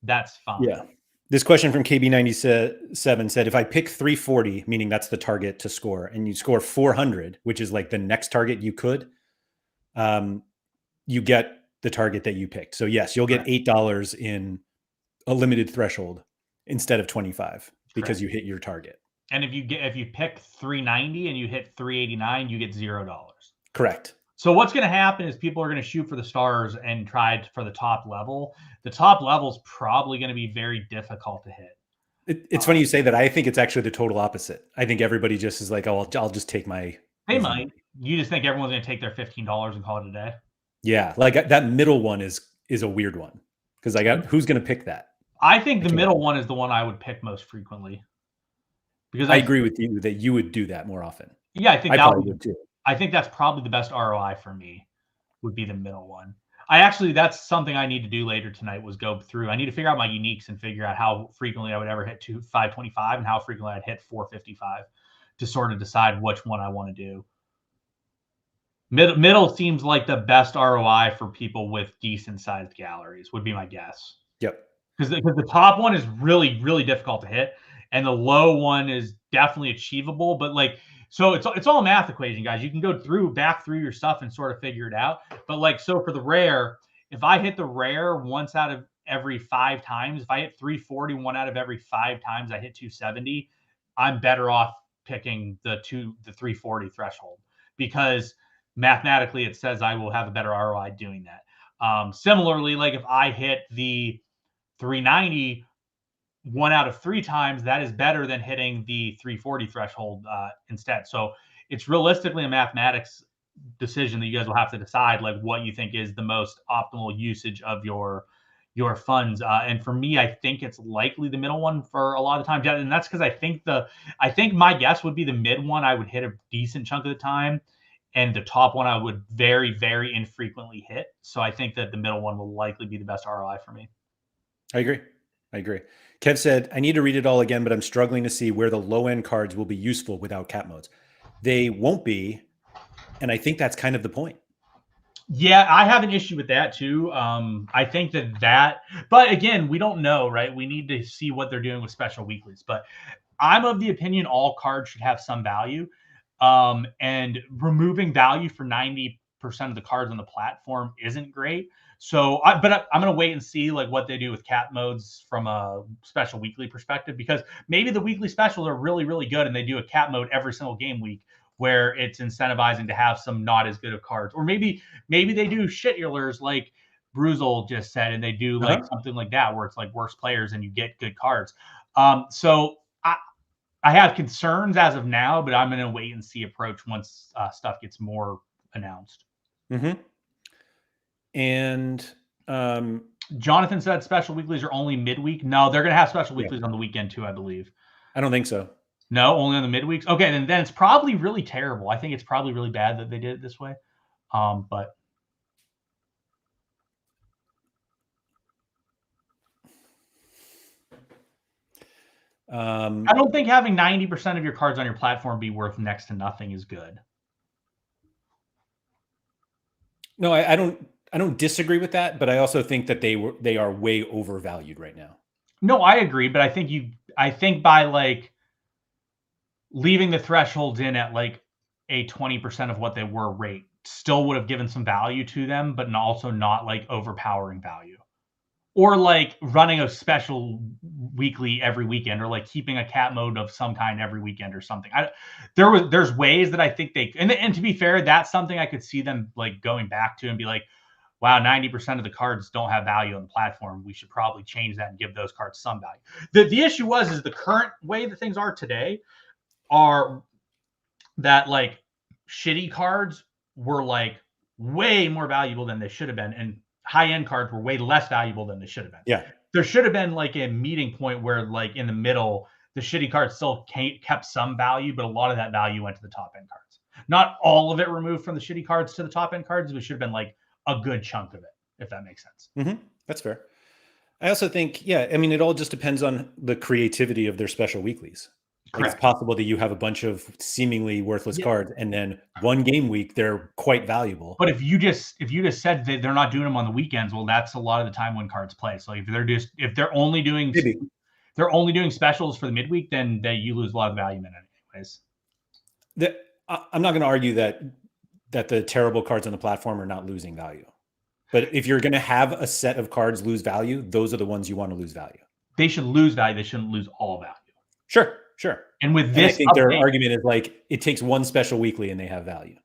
that's fine. Yeah. This question from KB97 said, if I pick 340, meaning that's the target to score, and you score 400, which is like the next target you could, you get the target that you picked. So yes, you'll get $8 in a limited threshold instead of 25 because you hit your target. And if you pick 390 and you hit 389, you get $0. Correct. So what's going to happen is people are going to shoot for the stars and try for the top level. The top level is probably going to be very difficult to hit. It's funny you say that. I think it's actually the total opposite. I think everybody just is like, oh, I'll just take my. They might. You just think everyone's going to take their $15 and call it a day? Yeah, like that middle one is a weird one because who's going to pick that? I think the middle one is the one I would pick most frequently. Because I agree with you that you would do that more often. Yeah, I think I probably would too. I think that's probably the best ROI for me, would be the middle one. That's something I need to do later tonight, was go through. I need to figure out my uniques and figure out how frequently I would ever hit 525 and how frequently I'd hit 455 to sort of decide which one I want to do. Middle seems like the best ROI for people with decent sized galleries, would be my guess. Yep. Because the top one is really, really difficult to hit, and the low one is definitely achievable. But like, so it's all a math equation, guys. You can go back through your stuff and sort of figure it out. But like, so for the rare, if I hit the rare once out of every 5 times, if I hit 340 one out of every 5 times, I hit 270, I'm better off picking the 340 threshold, because mathematically it says I will have a better ROI doing that. Similarly, like if I hit the 390 1 out of 3 times, that is better than hitting the 340 threshold instead. So it's realistically a mathematics decision that you guys will have to decide, like what you think is the most optimal usage of your funds. And for me, I think it's likely the middle one for a lot of times. Yeah, and that's because I think my guess would be the mid one I would hit a decent chunk of the time, and the top one I would very, very infrequently hit. So I think that the middle one will likely be the best ROI for me. I agree. Kev said, I need to read it all again, but I'm struggling to see where the low-end cards will be useful without cap modes. They won't be, and I think that's kind of the point. Yeah, I have an issue with that too. I think but again, we don't know, right? We need to see what they're doing with special weeklies. But I'm of the opinion all cards should have some value. And removing value for 90% of the cards on the platform isn't great. So, I'm going to wait and see like what they do with cap modes from a special weekly perspective, because maybe the weekly specials are really, really good and they do a cap mode every single game week where it's incentivizing to have some not as good of cards. Or maybe they do shit healers like Bruzel just said, and they do like something like that where it's like worse players and you get good cards. So I have concerns as of now, but I'm going to wait and see approach once stuff gets more announced. Mm-hmm. And Jonathan said special weeklies are only midweek. No, they're going to have special weeklies on the weekend too, I believe. I don't think so. No, only on the midweeks. Okay, then it's probably really terrible. I think it's probably really bad that they did it this way. But I don't think having 90% of your cards on your platform be worth next to nothing is good. No, I don't disagree with that, but I also think that they are way overvalued right now. No, I agree, but I think by like leaving the thresholds in at like a 20% of what they were rate still would have given some value to them, but also not like overpowering value. Or like running a special weekly every weekend, or like keeping a cap mode of some kind every weekend or something. There's ways that I think and to be fair, that's something I could see them like going back to and be like, wow, 90% of the cards don't have value on the platform. We should probably change that and give those cards some value. The issue is the current way that things are today are that like shitty cards were like way more valuable than they should have been, and high-end cards were way less valuable than they should have been. Yeah. There should have been like a meeting point where, like in the middle, the shitty cards still kept some value, but a lot of that value went to the top end cards. Not all of it removed from the shitty cards to the top end cards, but it should have been like a good chunk of it, if that makes sense. That's fair. I also think, yeah, I mean, it all just depends on the creativity of their special weeklies. Like, it's possible that you have a bunch of seemingly worthless cards, and then one game week they're quite valuable. But if you just said that they're not doing them on the weekends, well, that's a lot of the time when cards play. So if they're only doing specials for the midweek, then you lose a lot of value in it anyways. I'm not going to argue that the terrible cards on the platform are not losing value. But if you're going to have a set of cards lose value, those are the ones you want to lose value. They should lose value. They shouldn't lose all value. Sure. And with this, I think their argument is like, it takes one special weekly and they have value.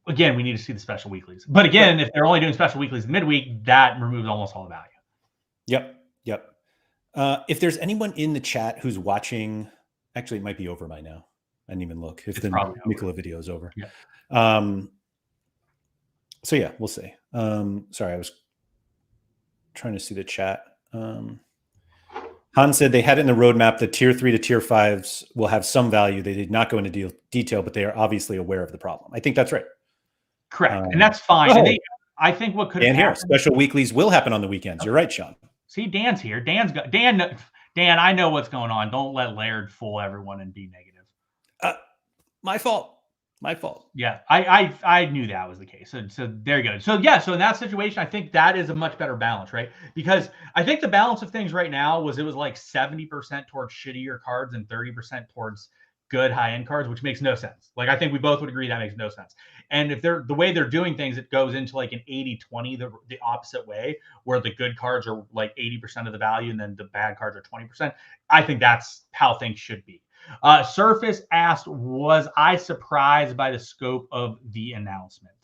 Again, we need to see the special weeklies. But again, if they're only doing special weeklies midweek, that removes almost all the value. Yep. If there's anyone in the chat who's watching, actually, it might be over by now. I didn't even look if the Nicola video is over. Yeah. So yeah, we'll see. Sorry, I was trying to see the chat. Han said they had in the roadmap that tier 3 to tier 5s will have some value. They did not go into detail, but they are obviously aware of the problem. I think that's right. Correct. And that's fine. I think what could have happened. Special weeklies will happen on the weekends. You're right, Sean. See, Dan's here. Dan, I know what's going on. Don't let Laird fool everyone and be negative. My fault. Yeah, I knew that was the case. So there you go. So yeah, so in that situation, I think that is a much better balance, right? Because I think the balance of things right now was like 70% towards shittier cards and 30% towards good high-end cards, which makes no sense. Like, I think we both would agree that makes no sense. And if they're the way they're doing things, it goes into like an 80-20, the opposite way, where the good cards are like 80% of the value and then the bad cards are 20%. I think that's how things should be. Surface asked, was I surprised by the scope of the announcement?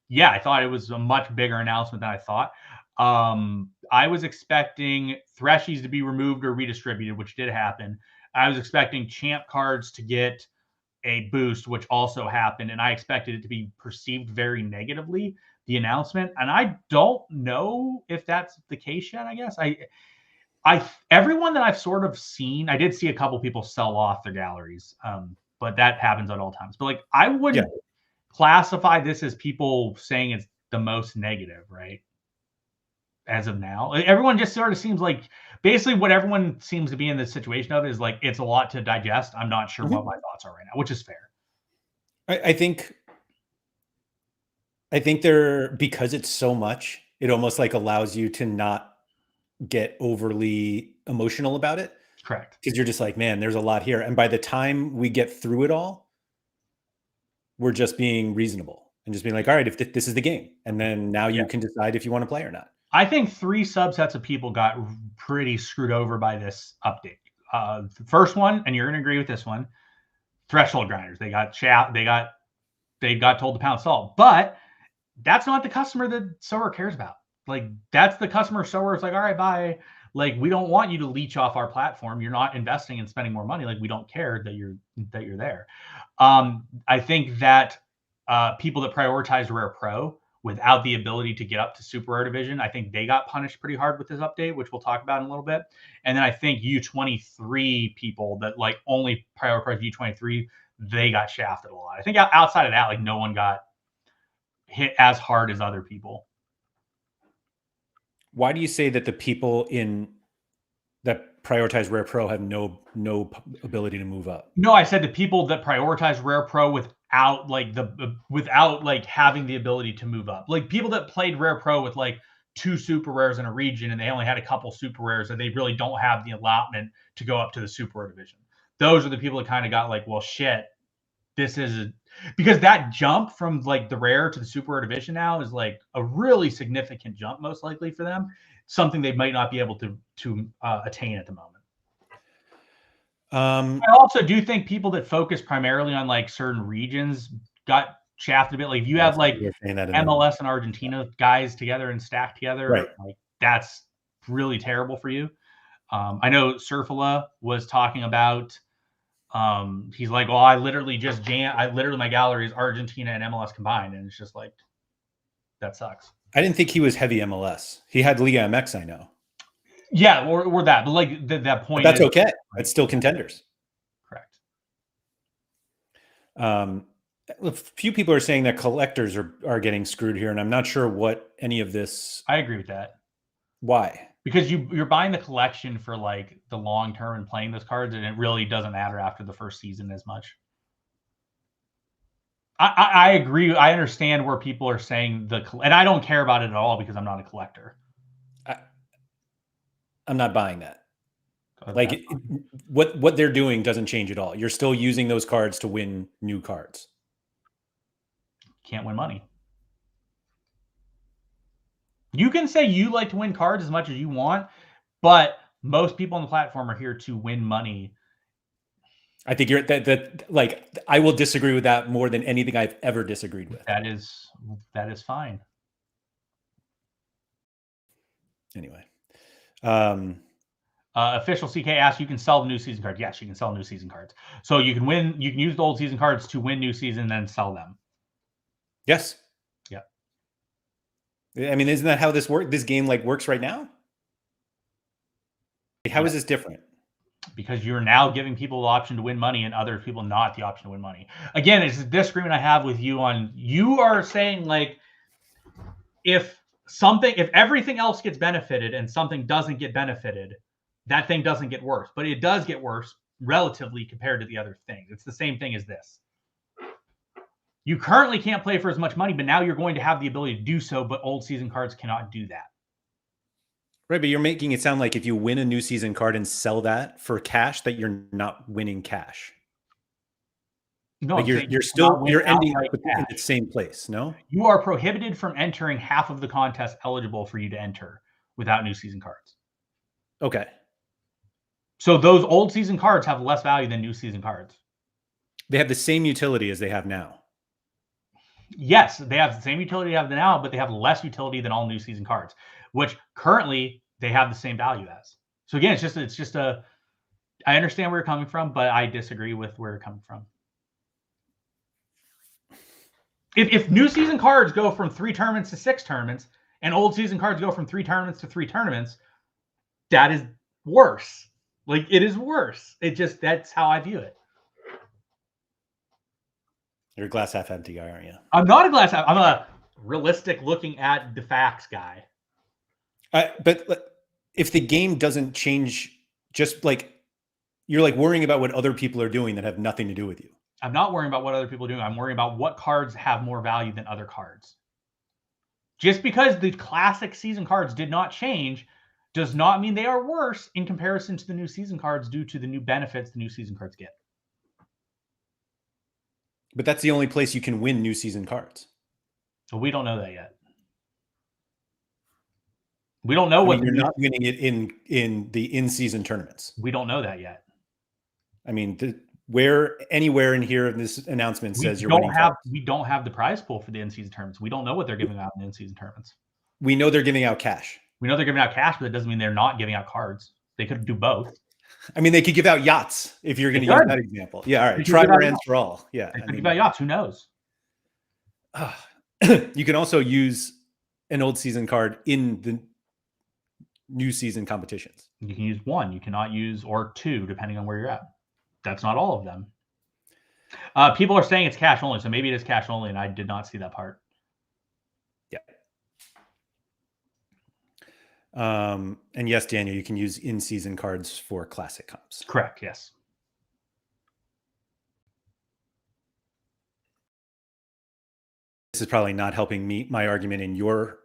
Yeah, I thought it was a much bigger announcement than I thought. I was expecting Threshies to be removed or redistributed, which did happen. I was expecting champ cards to get a boost, which also happened, and I expected it to be perceived very negatively, the announcement. And I don't know if that's the case yet, I guess. Everyone that I've sort of seen, I did see a couple people sell off their galleries, but that happens at all times. But like, I wouldn't classify this as people saying it's the most negative, right? As of now, everyone just sort of seems like basically what everyone seems to be in this situation of is like, it's a lot to digest. I'm not sure what my thoughts are right now, which is fair. I think because it's so much, it almost like allows you to not get overly emotional about it. Correct. Because you're just like, man, there's a lot here. And by the time we get through it all, we're just being reasonable and just being like, all right, if this is the game. And then now you can decide if you want to play or not. I think 3 subsets of people got pretty screwed over by this update. The first one, and you're going to agree with this one, threshold grinders. They got told to pound salt. But that's not the customer that Sorare cares about. Like, that's the customer Sorare is like, all right, bye. Like, we don't want you to leech off our platform. You're not investing and spending more money. Like, we don't care that you're there. I think that people that prioritize Rare Pro without the ability to get up to Super Rare Division, I think they got punished pretty hard with this update, which we'll talk about in a little bit. And then I think U23 people that like only prioritize U23, they got shafted a lot. I think outside of that, like, no one got hit as hard as other people. Why do you say that the people that prioritize Rare Pro have no ability to move up? No, I said the people that prioritize Rare Pro without having the ability to move up. Like, people that played Rare Pro with like 2 super rares in a region and they only had a couple super rares and they really don't have the allotment to go up to the Super Rare Division. Those are the people that kind of got like, well, shit, because that jump from like the rare to the Super Rare Division now is like a really significant jump, most likely for them. Something they might not be able to attain at the moment. I also do think people that focus primarily on like certain regions got shafted a bit. Like, if you have like MLS and Argentina guys together and stacked together, right, like, that's really terrible for you. I know Surfala was talking about He's like, well, I literally my gallery is Argentina and MLS combined, and it's just like, that sucks. I didn't think he was heavy MLS. He had Liga MX, I know. Yeah, or that, but like that point. But that's is, okay. like, That's still contenders. Correct. A few people are saying that collectors are getting screwed here, and I'm not sure what any of this. I agree with that. Why? Because you're buying the collection for like the long term and playing those cards, and it really doesn't matter after the first season as much. I agree. I understand where people are saying and I don't care about it at all because I'm not a collector. I'm not buying that. Like what they're doing doesn't change at all. You're still using those cards to win new cards. Can't win money. You can say you like to win cards as much as you want, but most people on the platform are here to win money. I think you're that like I will disagree with that more than anything I've ever disagreed with. That is fine. Anyway. Official CK asks, you can sell the new season cards. Yes, you can sell new season cards. So you can use the old season cards to win new season and then sell them. Yes. Yeah. I mean, isn't that how this game like works right now? How is this different? Because you're now giving people the option to win money and other people not the option to win money. Again, it's a disagreement I have with you on, you are saying like, if everything else gets benefited and something doesn't get benefited, that thing doesn't get worse, but it does get worse relatively compared to the other things. It's the same thing as this. You currently can't play for as much money, but now you're going to have the ability to do so, but old season cards cannot do that. Right, but you're making it sound like if you win a new season card and sell that for cash, that you're not winning cash. No, like you're ending up in the same place. No, you are prohibited from entering half of the contest eligible for you to enter without new season cards. Okay. So those old season cards have less value than new season cards. They have the same utility as they have now. Yes, they have the same utility they have now, but they have less utility than all new season cards, which currently they have the same value as. So again, it's just I understand where you're coming from, but I disagree with where you're coming from. If new season cards go from 3 tournaments to 6 tournaments, and old season cards go from 3 tournaments to 3 tournaments, that is worse. Like, it is worse. That's how I view it. You're a glass half empty guy, aren't you? I'm not a glass half. I'm a realistic looking at the facts guy. But if the game doesn't change, just like you're like worrying about what other people are doing that have nothing to do with you. I'm not worrying about what other people are doing. I'm worrying about what cards have more value than other cards. Just because the classic season cards did not change does not mean they are worse in comparison to the new season cards due to the new benefits the new season cards get. But that's the only place you can win new season cards. So we don't know that yet. We don't know what you're not winning it in the in-season tournaments. We don't know that yet. I mean, anywhere in here in this announcement says you're winning. We don't have the prize pool for the in-season tournaments. We don't know what they're giving out in the in-season tournaments. We know they're giving out cash. We know they're giving out cash, but it doesn't mean they're not giving out cards. They could do both. I mean, they could give out yachts if you're going to use that example. Yeah, all right. Try brands for all. Yeah, they could give out yachts. Who knows? You can also use an old season card in the new season competitions. You can use 1. You cannot use or 2, depending on where you're at. That's not all of them. People are saying it's cash only, so maybe it is cash only, and I did not see that part. Yeah. And yes, Daniel, you can use in-season cards for classic comps. Correct. Yes. This is probably not helping meet my argument in your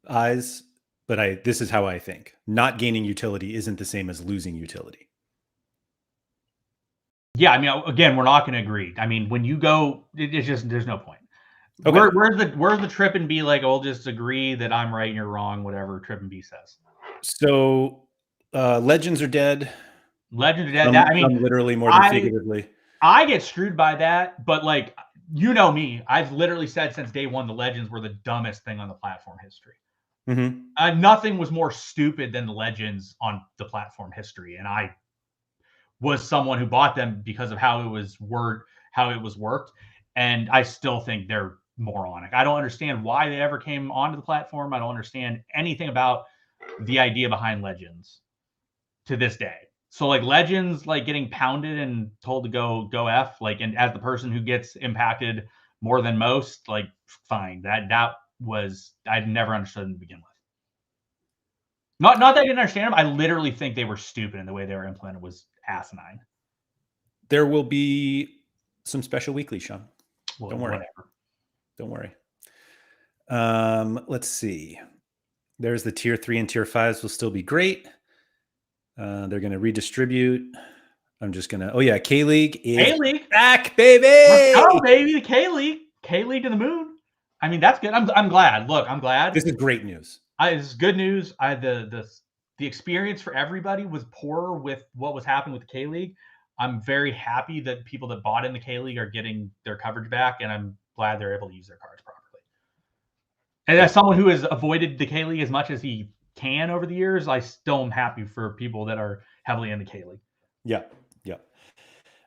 eyes, but this is how I think. Not gaining utility isn't the same as losing utility. Yeah, I mean, again, we're not going to agree. I mean, when you go, it's just there's no point. Okay. Where's the trip and be like, I'll just agree that I'm right and you're wrong, whatever Trip and B says. So, legends are dead. Legends are dead. I mean, literally more than figuratively. I get screwed by that, but like, you know me, I've literally said since day one the legends were the dumbest thing on the platform history. Mm-hmm. Nothing was more stupid than the legends on the platform history, and I was someone who bought them because of how it was worked. And I still think they're moronic. I don't understand why they ever came onto the platform. I don't understand anything about the idea behind Legends to this day. So like Legends, like getting pounded and told to go F, like, and as the person who gets impacted more than most, like, fine. That was, I'd never understood them to begin with. Not that I didn't understand them. I literally think they were stupid, and the way they were implemented was asinine. There will be some special weekly, Sean. Well, Don't worry. whatever. Don't worry. Let's see. There's the tier 3 and tier 5s will still be great. They're going to redistribute. I'm just going to, oh yeah, K-League is K-League back, baby. Let's go, baby. The K-League to the moon. I mean, that's good. I'm glad. Look, I'm glad. This is great news. This is good news. The experience for everybody was poor with what was happening with the K-League. I'm very happy that people that bought in the K-League are getting their coverage back, and I'm glad they're able to use their cards properly. And as someone who has avoided the K-League as much as he can over the years, I still am happy for people that are heavily in the K-League. Yeah.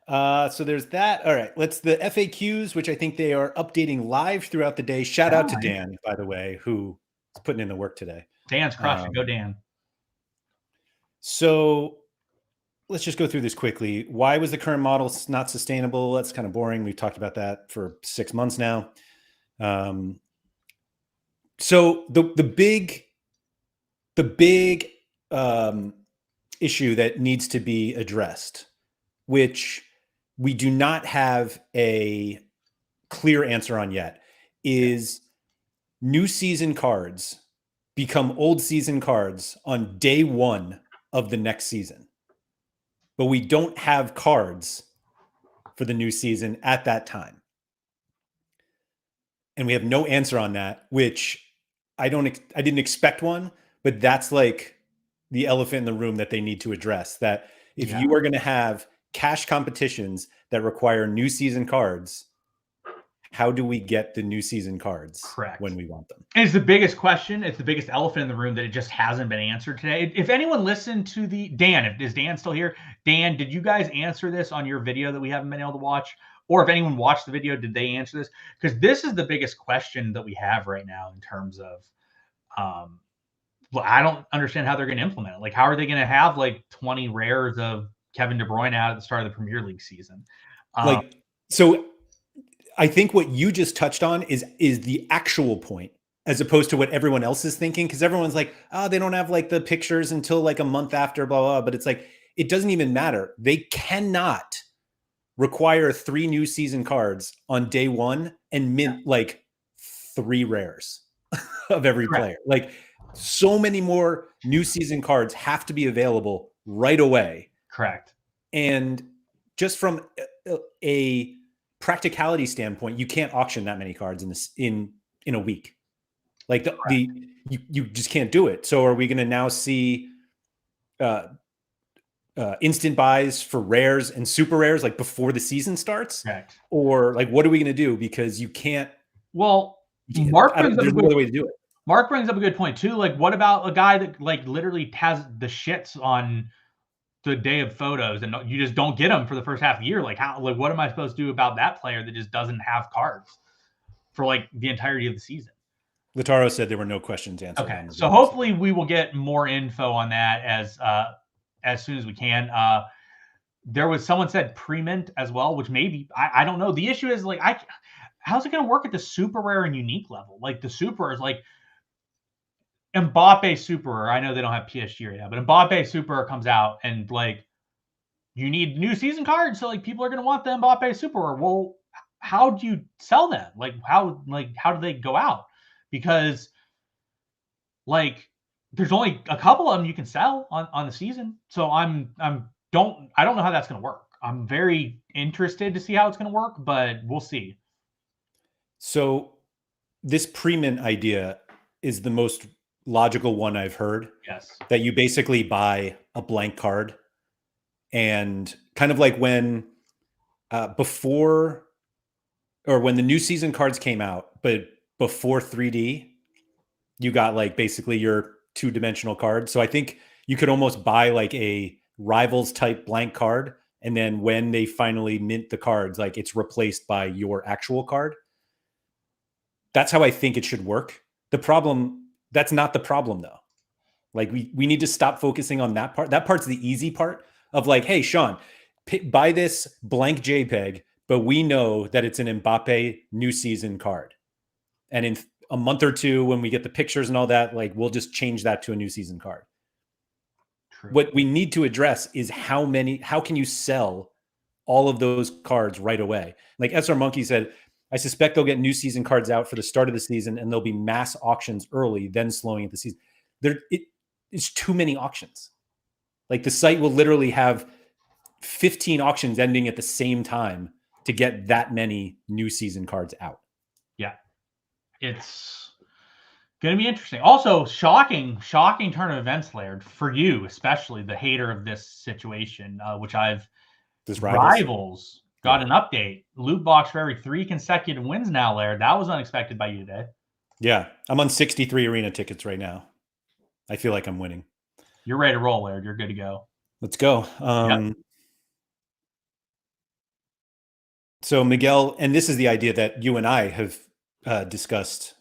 So there's that. All right, let's the FAQs, which I think they are updating live throughout the day. Shout out to Dan, by the way, who is putting in the work today. Dan's crushing. Go Dan. So let's just go through this quickly. Why was the current model not sustainable? That's kind of boring. We've talked about that for 6 months now. So the big issue that needs to be addressed, which we do not have a clear answer on yet, is new season cards become old season cards on day 1 of the next season. But we don't have cards for the new season at that time. And we have no answer on that, which I didn't expect one, but that's like the elephant in the room that they need to address. That if you are going to have cash competitions that require new season cards, how do we get the new season cards when we want them? And it's the biggest question. It's the biggest elephant in the room that it just hasn't been answered today. If anyone listened to Dan, is Dan still here? Dan, did you guys answer this on your video that we haven't been able to watch? Or if anyone watched the video, did they answer this? Because this is the biggest question that we have right now in terms of, I don't understand how they're going to implement it. Like, how are they going to have like 20 rares of Kevin De Bruyne out at the start of the Premier League season? So I think what you just touched on is the actual point, as opposed to what everyone else is thinking. Because everyone's like, oh, they don't have like the pictures until like a month after, blah, blah. But it's like, it doesn't even matter. They cannot require 3 new season cards on day 1 and mint like 3 rares of every player. Like, so many more new season cards have to be available right away. Correct. And just from a practicality standpoint, you can't auction that many cards in a week. Like you just can't do it. So are we going to now see instant buys for rares and super rares like before the season starts? Correct. Or like, what are we going to do? Because you can't. Well, there's no other way to do it. Mark brings up a good point too. Like, what about a guy that like literally has the shits on the day of photos and you just don't get them for the first half of the year? Like, what am I supposed to do about that player that just doesn't have cards for like the entirety of the season? Lataro said there were no questions answered. Okay, so hopefully we will get more info on that as soon as we can. There was someone said pre-mint as well, which maybe I don't know. The issue is like how's it going to work at the super rare and unique level? Like the super is like Mbappe Super. I know they don't have PSG right now, but Mbappe Super comes out and like you need new season cards, so like people are going to want the Mbappe Super. Well, how do you sell them? Like how do they go out? Because like there's only a couple of them you can sell on the season. So I don't know how that's going to work. I'm very interested to see how it's going to work, but we'll see. So this pre-mint idea is the most logical one I've heard. Yes. That you basically buy a blank card, and kind of like when when the new season cards came out, but before 3D, you got like basically your 2-dimensional card. So I think you could almost buy like a Rivals type blank card and then when they finally mint the cards, like it's replaced by your actual card. That's how I think it should work. That's not the problem though. Like we need to stop focusing on that part. That part's the easy part of like, hey, Sean, buy this blank JPEG, but we know that it's an Mbappe new season card. And in a month or two, when we get the pictures and all that, like we'll just change that to a new season card. True. What we need to address is how can you sell all of those cards right away? Like SR Monkey said, I suspect they'll get new season cards out for the start of the season and there'll be mass auctions early, then slowing at the season. It's too many auctions. Like the site will literally have 15 auctions ending at the same time to get that many new season cards out. Yeah. It's going to be interesting. Also, shocking turn of events, Laird, for you, especially the hater of this situation, which I've Rivals got an update. Loot box for every 3 consecutive wins now, Laird. That was unexpected by you today. Yeah. I'm on 63 arena tickets right now. I feel like I'm winning. You're ready to roll, Laird. You're good to go. Let's go. Yep. So Miguel, and this is the idea that you and I have discussed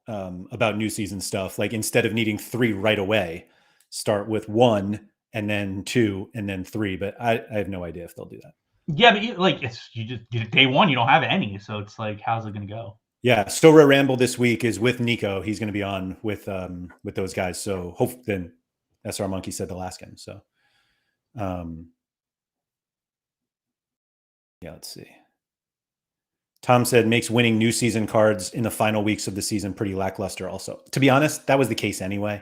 about new season stuff. Like instead of needing 3 right away, start with 1 and then 2 and then 3. But I have no idea if they'll do that. Yeah, but like you just day 1, you don't have any, so it's like, how's it going to go? Yeah, Sorare Ramble this week is with Nico. He's going to be on with those guys. So hope then SR Monkey said the last game. So, yeah, let's see. Tom said makes winning new season cards in the final weeks of the season pretty lackluster. Also, to be honest, that was the case anyway.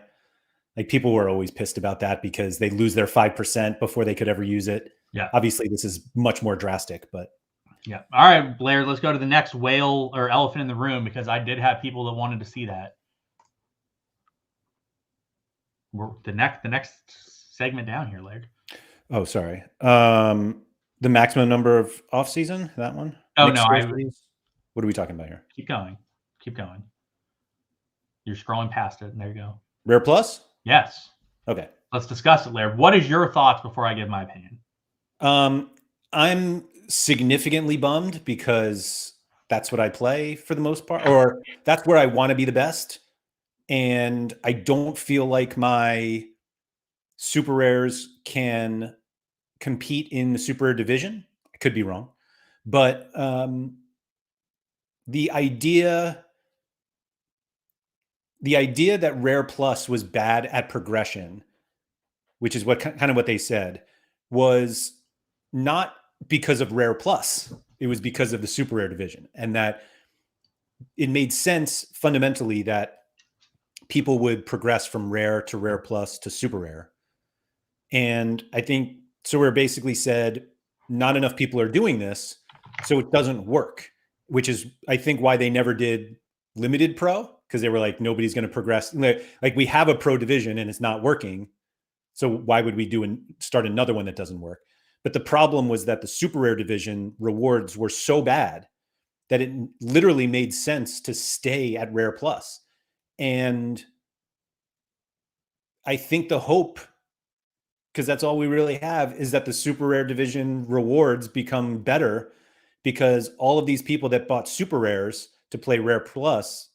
Like people were always pissed about that because they lose their 5% before they could ever use it. Yeah. Obviously, this is much more drastic, but. Yeah. All right, Blair, let's go to the next whale or elephant in the room because I did have people that wanted to see that. The next segment down here, Laird. Oh, sorry. The maximum number of off season, that one? Oh, Mixed no. What are we talking about here? Keep going. You're scrolling past it, and there you go. Rare Plus? Yes. Okay. Let's discuss it, Laird. What is your thoughts before I give my opinion? I'm significantly bummed because that's what I play for the most part, or that's where I want to be the best. And I don't feel like my super rares can compete in the super rare division. I could be wrong, but the idea that Rare Plus was bad at progression, which is what kind of what they said, was not because of Rare Plus. It was because of the super rare division, and that it made sense fundamentally that people would progress from rare to Rare Plus to super rare. And I think Sorare basically said not enough people are doing this, so it doesn't work, which is I think why they never did limited pro, because they were like, nobody's going to progress. Like we have a pro division and it's not working, so why would we start another one that doesn't work? But the problem was that the super rare division rewards were so bad that it literally made sense to stay at Rare Plus. And I think the hope, because that's all we really have, is that the super rare division rewards become better, because all of these people that bought super rares to play Rare Plus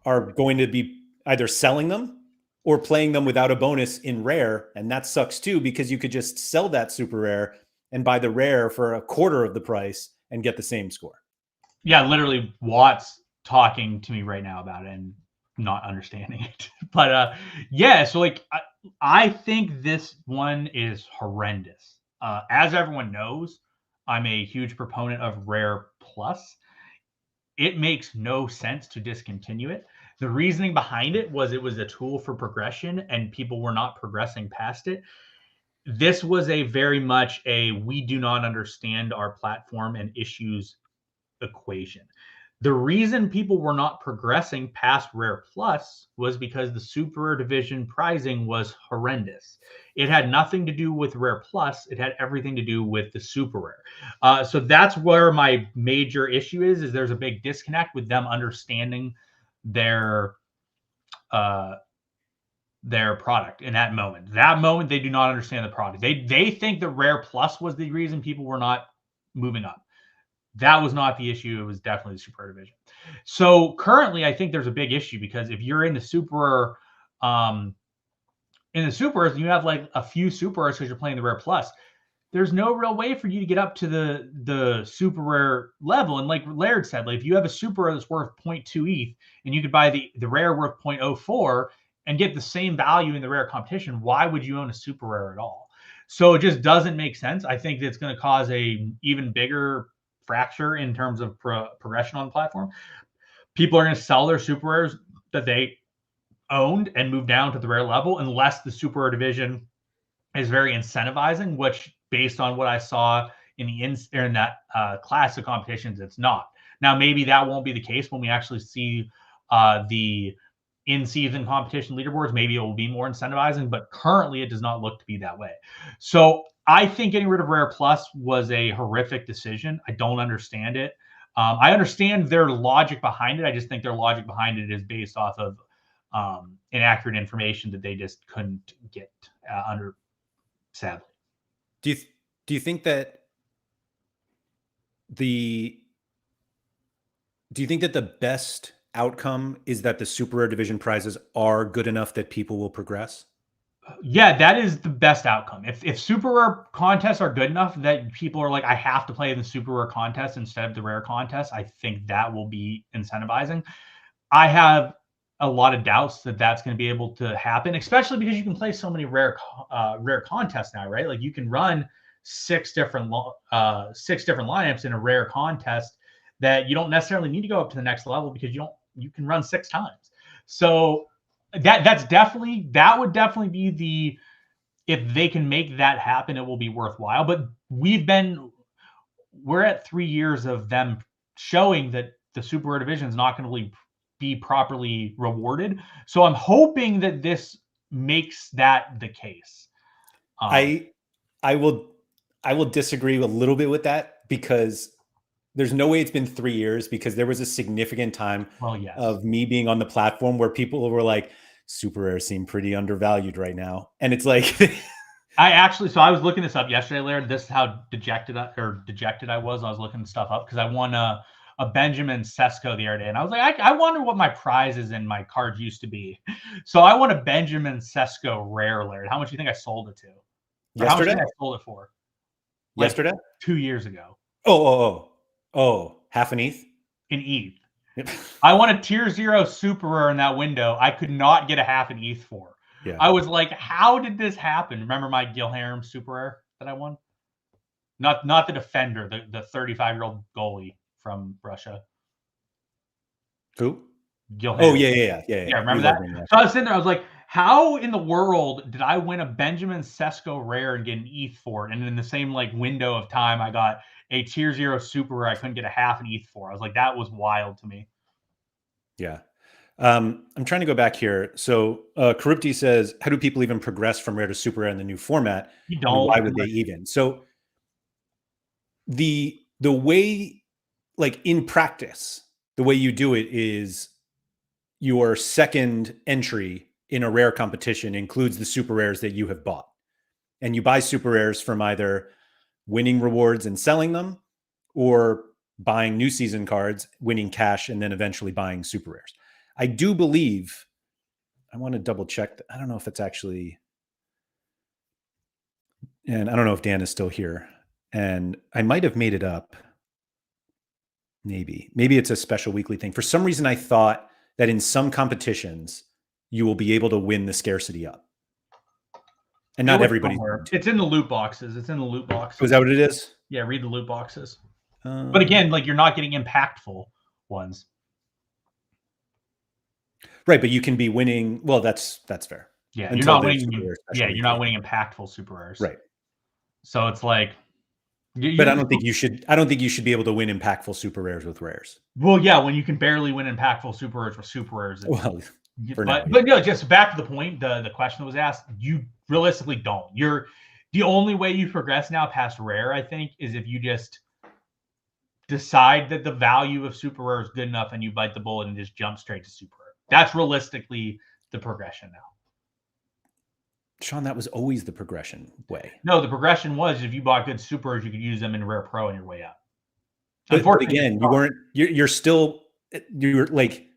are going to be either selling them or playing them without a bonus in rare. And that sucks too, because you could just sell that super rare and buy the rare for a quarter of the price and get the same score. Yeah, literally Watts talking to me right now about it and not understanding it. But yeah, so like I think this one is horrendous. As everyone knows, I'm a huge proponent of Rare Plus. It makes no sense to discontinue it. The reasoning behind it was a tool for progression and people were not progressing past it. This was a very much a we do not understand our platform and issues equation. The reason people were not progressing past Rare Plus was because the super rare division prizing was horrendous. It had nothing to do with Rare Plus. It had everything to do with the super rare. So that's where my major issue is there's a big disconnect with them understanding their their product in that moment. That moment, they do not understand the product. They think the Rare Plus was the reason people were not moving up. That was not the issue. It was definitely the super rare division. So currently, I think there's a big issue because if you're in the super supers, and you have like a few super rares because you're playing the Rare Plus, there's no real way for you to get up to the super rare level. And like Laird said, like if you have a super rare that's worth 0.2 ETH and you could buy the rare worth 0.04 and get the same value in the rare competition, why would you own a super rare at all? So it just doesn't make sense. I think it's going to cause a even bigger fracture in terms of progression on the platform. People are going to sell their super rares that they owned and move down to the rare level unless the super rare division is very incentivizing, which based on what I saw in that class of competitions, it's not. Now, maybe that won't be the case when we actually see the in-season competition leaderboards. Maybe it will be more incentivizing, but currently it does not look to be that way. So I think getting rid of Rare Plus was a horrific decision. I don't understand it. I understand their logic behind it. I just think their logic behind it is based off of inaccurate information that they just couldn't get under. Sadly, Do you think that the best outcome is that the super rare division prizes are good enough that people will progress? yeah, that is the best outcome. If super rare contests are good enough that people are like, I have to play the super rare contest instead of the rare contest, I think that will be incentivizing. I have a lot of doubts that that's going to be able to happen, especially because you can play so many rare contests now, right? Like you can run six different lineups in a rare contest that you don't necessarily need to go up to the next level because you can run 6 times. So that would definitely be if they can make that happen, it will be worthwhile. But we're at 3 years of them showing that the super rare division is not going to be properly rewarded. So I'm hoping that this makes that the case. I will disagree a little bit with that because there's no way it's been 3 years, because there was a significant time Well, yes. of me being on the platform where people were like, super rares seem pretty undervalued right now. And it's like, So I was looking this up yesterday, Laird. This is how dejected I was. I was looking stuff up because I won a Benjamin Sesko the other day, and I was like, I wonder what my prizes in my cards used to be. So I won a Benjamin Sesko rare, Laird. How much do you think I sold it to? Or how much do you yesterday, think I sold it for? Like 2 years ago half an ETH in ETH. I won a tier 0 super rare in that window. I could not get a half an ETH for. Yeah. I was like, how did this happen? Remember my Gilharem super rare that I won? Not the defender, the 35-year-old goalie from Russia. Who? Gilharem. Oh, yeah. Yeah, We remember love that? him, yeah. So I was sitting there, I was like, how in the world did I win a Benjamin Sesko rare and get an ETH for it? And in the same like window of time, I got a tier 0 super rare I couldn't get a half an ETH for. I was like, that was wild to me. Yeah. I'm trying to go back here. So Karupti says, how do people even progress from rare to super rare in the new format? You And don't. why would they even? So the way, like in practice, the way you do it is your second entry in a rare competition includes the super rares that you have bought. And you buy super rares from either winning rewards and selling them, or buying new season cards, winning cash, and then eventually buying super rares. I do believe, I want to double check. I don't know if it's actually, and I don't know if Dan is still here. And I might have made it up. Maybe it's a special weekly thing. For some reason, I thought that in some competitions, you will be able to win the scarcity up. And not everybody's going to. It's in the loot boxes. It's in the loot boxes. Is that what it is? Yeah, read the loot boxes. But again, like you're not getting impactful ones. Right, but you can be winning. Well, that's fair. Yeah, you're not winning. You're not winning impactful super rares. Right. So it's like, but I don't think you should. I don't think you should be able to win impactful super rares with rares. Well, yeah, when you can barely win impactful super rares with super rares. Well, but no, just back to the point. The question that was asked. You realistically don't. The only way you progress now past rare, I think, is if you just decide that the value of super rare is good enough and you bite the bullet and just jump straight to super rare. That's realistically the progression now. Sean, that was always the progression way. No, the progression was if you bought good supers, you could use them in Rare Pro on your way up. But again, you're like,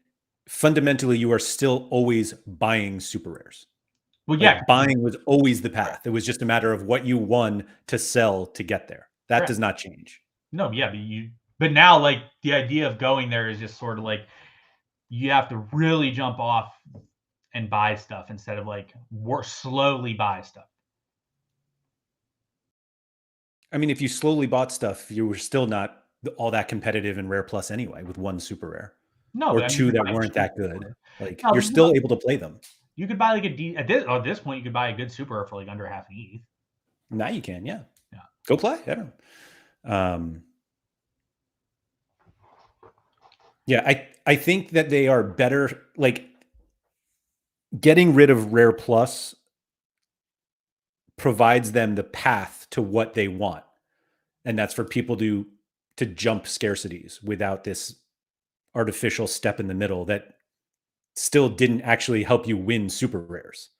fundamentally, you are still always buying super rares. Well, Like yeah, buying was always the path. It was just a matter of what you won to sell to get there. That does not change. No, yeah, but now like the idea of going there is just sort of like you have to really jump off and buy stuff instead of like slowly buy stuff. I mean, if you slowly bought stuff, you were still not all that competitive in Rare Plus anyway, with one super rare. No, or but I mean, two that weren't that good. Like no, you're still able to play them. You could buy like at this point, you could buy a good super for like under half an ETH. Now you can, yeah. Yeah. Go play. I don't. Yeah, I think that they are better. Like getting rid of Rare Plus provides them the path to what they want, and that's for people to jump scarcities without this artificial step in the middle that still didn't actually help you win super rares.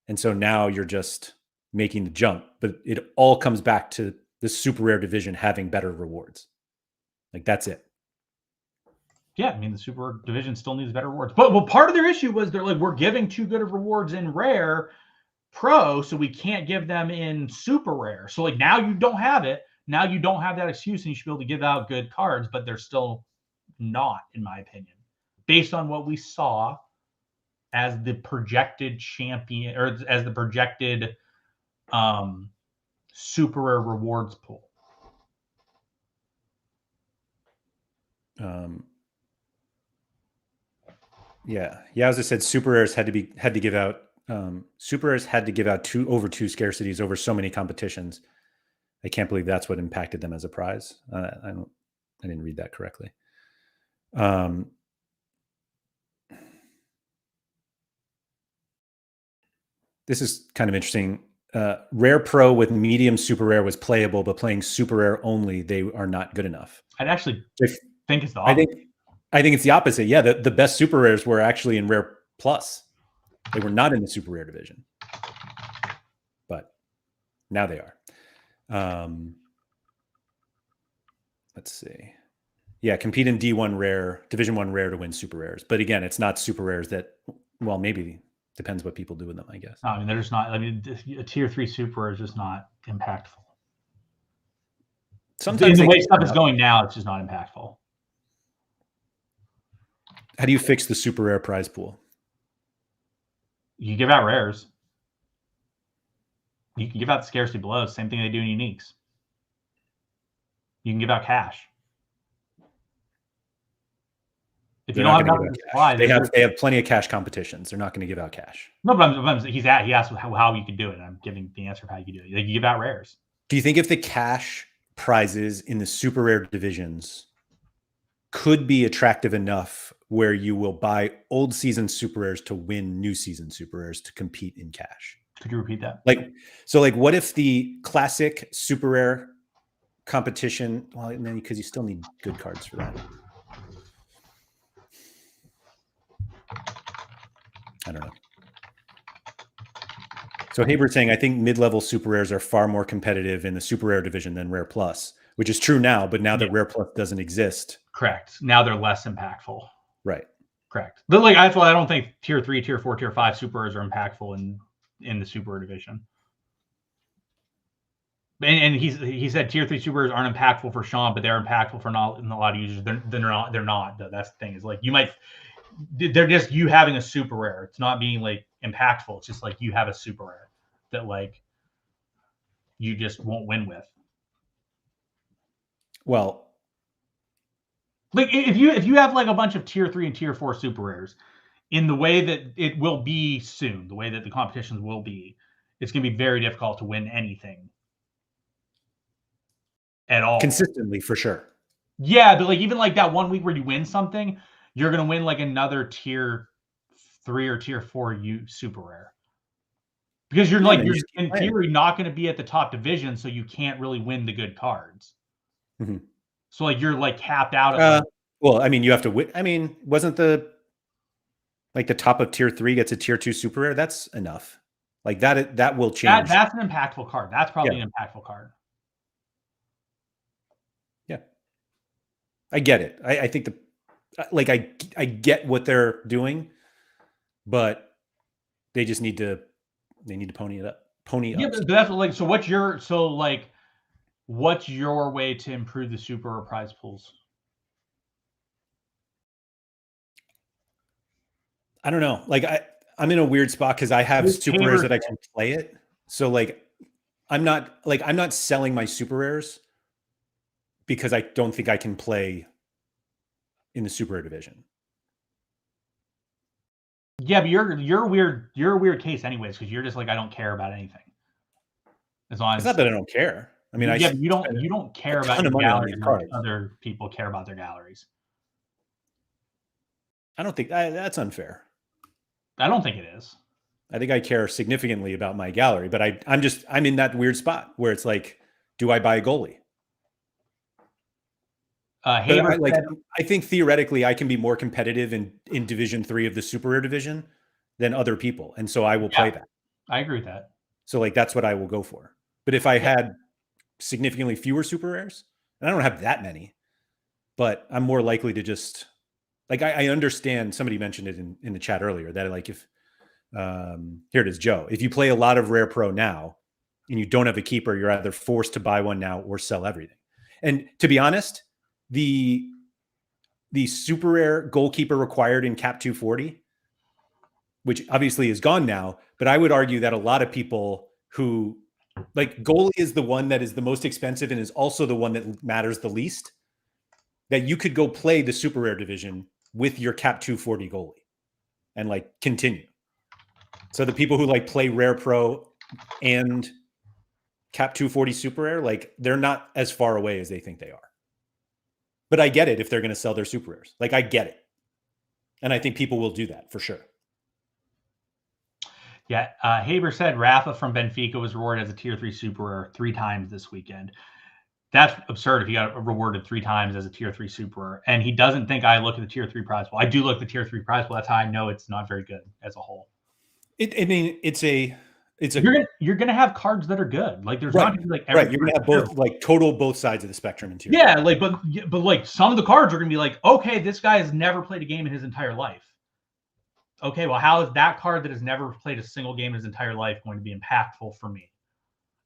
And so now you're just making the jump, but it all comes back to the super rare division having better rewards. Like that's it. Yeah, I mean the super rare division still needs better rewards. But well, part of their issue was they're like, we're giving too good of rewards in rare pro, so we can't give them in super rare. So like now you don't have it. Now you don't have that excuse, and you should be able to give out good cards, but they're still not, in my opinion, based on what we saw as the projected champion or as the projected super rare rewards pool. Yeah, as I said, super rares had to give out super rares had to give out over two scarcities over so many competitions. I can't believe that's what impacted them as a prize. I didn't read that correctly. This is kind of interesting. Rare Pro with medium super rare was playable, but playing super rare only, they are not good enough. I'd actually think it's the opposite. I think it's the opposite. Yeah, the best super rares were actually in Rare Plus. They were not in the super rare division, but now they are. Let's see. Yeah, compete in D1 rare, Division 1 rare to win super rares. But again, it's not super rares that, well, maybe depends what people do with them, I guess. No, I mean, they're just not. I mean, a tier 3 super is just not impactful. Sometimes in the way stuff is going now, it's just not impactful. How do you fix the super rare prize pool? You give out rares. You can give out the scarcity blows. Same thing they do in uniques. You can give out cash. If you don't have enough supply, they have plenty of cash competitions. They're not going to give out cash. No, but he asked how you could do it. And I'm giving the answer of how you could do it. Like, you give out rares. Do you think if the cash prizes in the super rare divisions could be attractive enough where you will buy old season super rares to win new season super rares to compete in cash? Could you repeat that? Like what if the classic super rare competition, well, and then because you still need good cards for that. I don't know. So Haber's saying, I think mid-level super rares are far more competitive in the super rare division than Rare Plus, which is true now, but now that Rare Plus doesn't exist. Correct. Now they're less impactful. Right. Correct. But like, that's why I don't think tier 3, tier 4, tier 5 super rares are impactful in the super rare division. And he said tier 3 super rares aren't impactful for Sean, but they're impactful for a lot of users. They're not. That's the thing, is like, they're just you having a super rare. It's not being like impactful. It's just like you have a super rare that like you just won't win with. Well, like if you have like a bunch of tier 3 and tier 4 super rares in the way that it will be soon, the way that the competitions will be, it's going to be very difficult to win anything at all. Consistently, for sure. Yeah, but like even like that 1 week where you win something, you're going to win like another tier 3 or tier 4 super rare. Because you're in theory not going to be at the top division, so you can't really win the good cards. Mm-hmm. So like you're like capped out at well, I mean, you have to win. I mean, wasn't the top of tier 3 gets a tier 2 super rare? That's enough. Like that will change. That's an impactful card. That's probably an impactful card. Yeah. I get it. I think I get what they're doing, but they just need to pony it up. Yeah, but that's like, so what's your way to improve the super or prize pools? I don't know. Like I'm in a weird spot because I have super rares that I can play it. So like I'm not selling my super rares because I don't think I can play in the super rare division. Yeah, but you're weird. You're a weird case anyways, because you're just like, I don't care about anything. As long as it's not that I don't care. I mean, yeah, but you don't care about your galleries like other people care about their galleries. I don't think that's unfair. I don't think it is. I think I care significantly about my gallery, but I'm in that weird spot where it's like, do I buy a goalie? I think theoretically I can be more competitive in Division 3 of the Super Rare division than other people, and so I will play that. I agree with that. So like that's what I will go for. But if I had significantly fewer super rares, and I don't have that many, but I'm more likely to just like I understand. Somebody mentioned it in the chat earlier that like if here it is, Joe. If you play a lot of Rare Pro now and you don't have a keeper, you're either forced to buy one now or sell everything. And to be honest, the super rare goalkeeper required in Cap 240, which obviously is gone now, but I would argue that a lot of people who like goalie is the one that is the most expensive and is also the one that matters the least, that you could go play the super rare division with your Cap 240 goalie and like continue. So the people who like play Rare Pro and Cap 240 super rare, like they're not as far away as they think they are. But I get it if they're going to sell their super rares. Like I get it. And I think people will do that for sure. Yeah. Haber said Rafa from Benfica was rewarded as a tier 3 super rare 3 times this weekend. That's absurd if he got rewarded 3 times as a tier 3 super rare. And he doesn't think I look at the tier 3 prize pool. I do look at the tier 3 prize pool. That's how I know it's not very good as a whole. You're gonna have cards that are good. Like there's not gonna be like you're gonna have both like both sides of the spectrum in tier. Yeah, like but like some of the cards are gonna be like, okay, this guy has never played a game in his entire life. Okay, well, how is that card that has never played a single game in his entire life going to be impactful for me?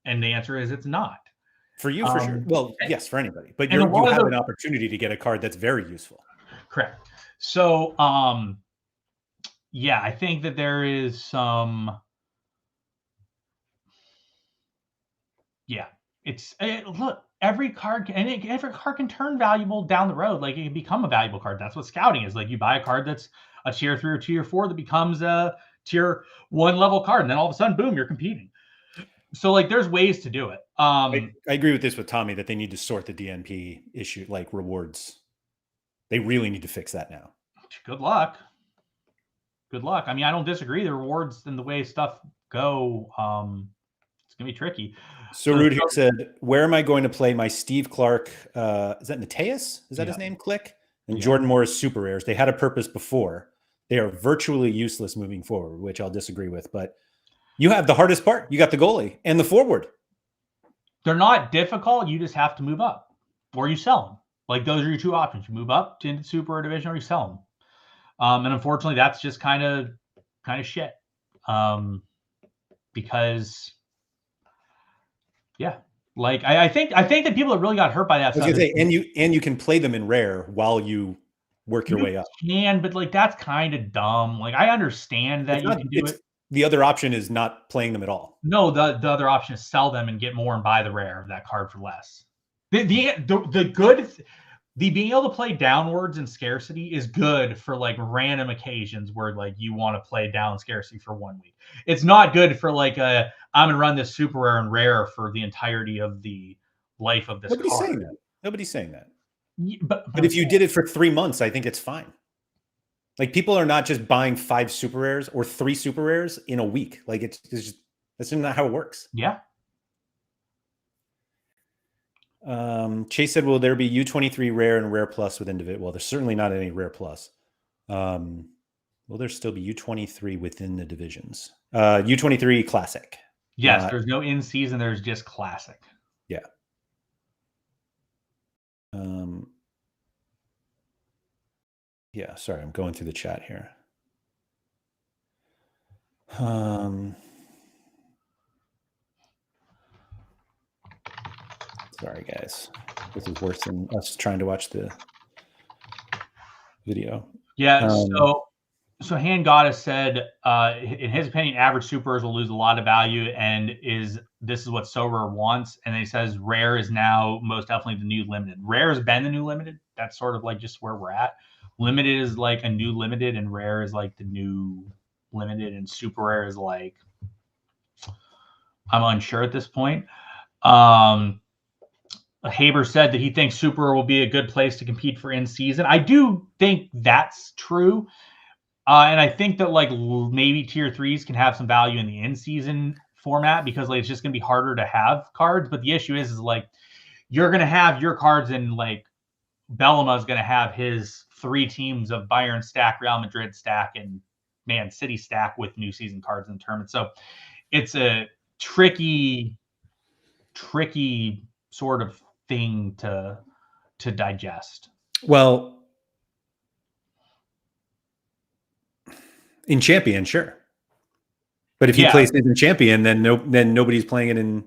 And the answer is it's not. For you, for sure. Well, yes, for anybody. But you have an opportunity to get a card that's very useful. Correct. So, yeah, I think that there is some. Yeah, look. Every card can turn valuable down the road. Like it can become a valuable card. That's what scouting is. Like you buy a card that's a tier 3 or tier 4 that becomes a tier 1 level card, and then all of a sudden, boom, you're competing. So like there's ways to do it. I agree with this with Tommy that they need to sort the DNP issue, like rewards. They really need to fix that now. Good luck. Good luck. I mean, I don't disagree. The rewards and the way stuff go, it's gonna be tricky. So Rude here said, "Where am I going to play my Steve Clark? Is that Mateus? Is that his name? Click and Jordan Morris super rares. They had a purpose before. They are virtually useless moving forward, which I'll disagree with. But you have the hardest part. You got the goalie and the forward. They're not difficult. You just have to move up, or you sell them. Like those are your 2 options. You move up to the super division, or you sell them. And unfortunately, that's just kind of shit. Because, yeah, like I think that people that really got hurt by that. I was gonna say, and you can play them in rare while you work your way up. But like that's kind of dumb. Like I understand that you can do it. The other option is not playing them at all. No, the other option is sell them and get more and buy the rare of that card for less. The being able to play downwards in scarcity is good for like random occasions where like you want to play down scarcity for 1 week. It's not good for like I'm gonna run this super rare and rare for the entirety of the life of this card. Nobody's saying that. But if you did it for 3 months, I think it's fine. Like people are not just buying 5 super rares or 3 super rares in a week. Like that's not how it works. Yeah. Chase said, "Will there be U23 rare and rare plus within Division?" Well, there's certainly not any rare plus. Will there still be U23 within the divisions? U23 Classic. Yes, there's no in season. There's just Classic. Yeah. Yeah, sorry, I'm going through the chat here. Sorry, guys. This is worse than us trying to watch the video. Yeah, so Hand Goddess said, in his opinion, average supers will lose a lot of value, and this is what Sorare wants. And he says rare is now most definitely the new limited. Rare has been the new limited. That's sort of like just where we're at. Limited is like a new limited, and rare is like the new limited, and super rare is like, I'm unsure at this point. Haber said that he thinks super will be a good place to compete for in season. I do think that's true. And I think that like maybe tier 3s can have some value in the in-season format because like it's just going to be harder to have cards. But the issue is like you're going to have your cards in like Bellama is going to have his 3 teams of Bayern stack, Real Madrid stack, and Man City stack with new season cards in the tournament. So it's a tricky sort of thing to digest. Well, in Champion, sure. But if he plays in Champion, then nobody's playing it in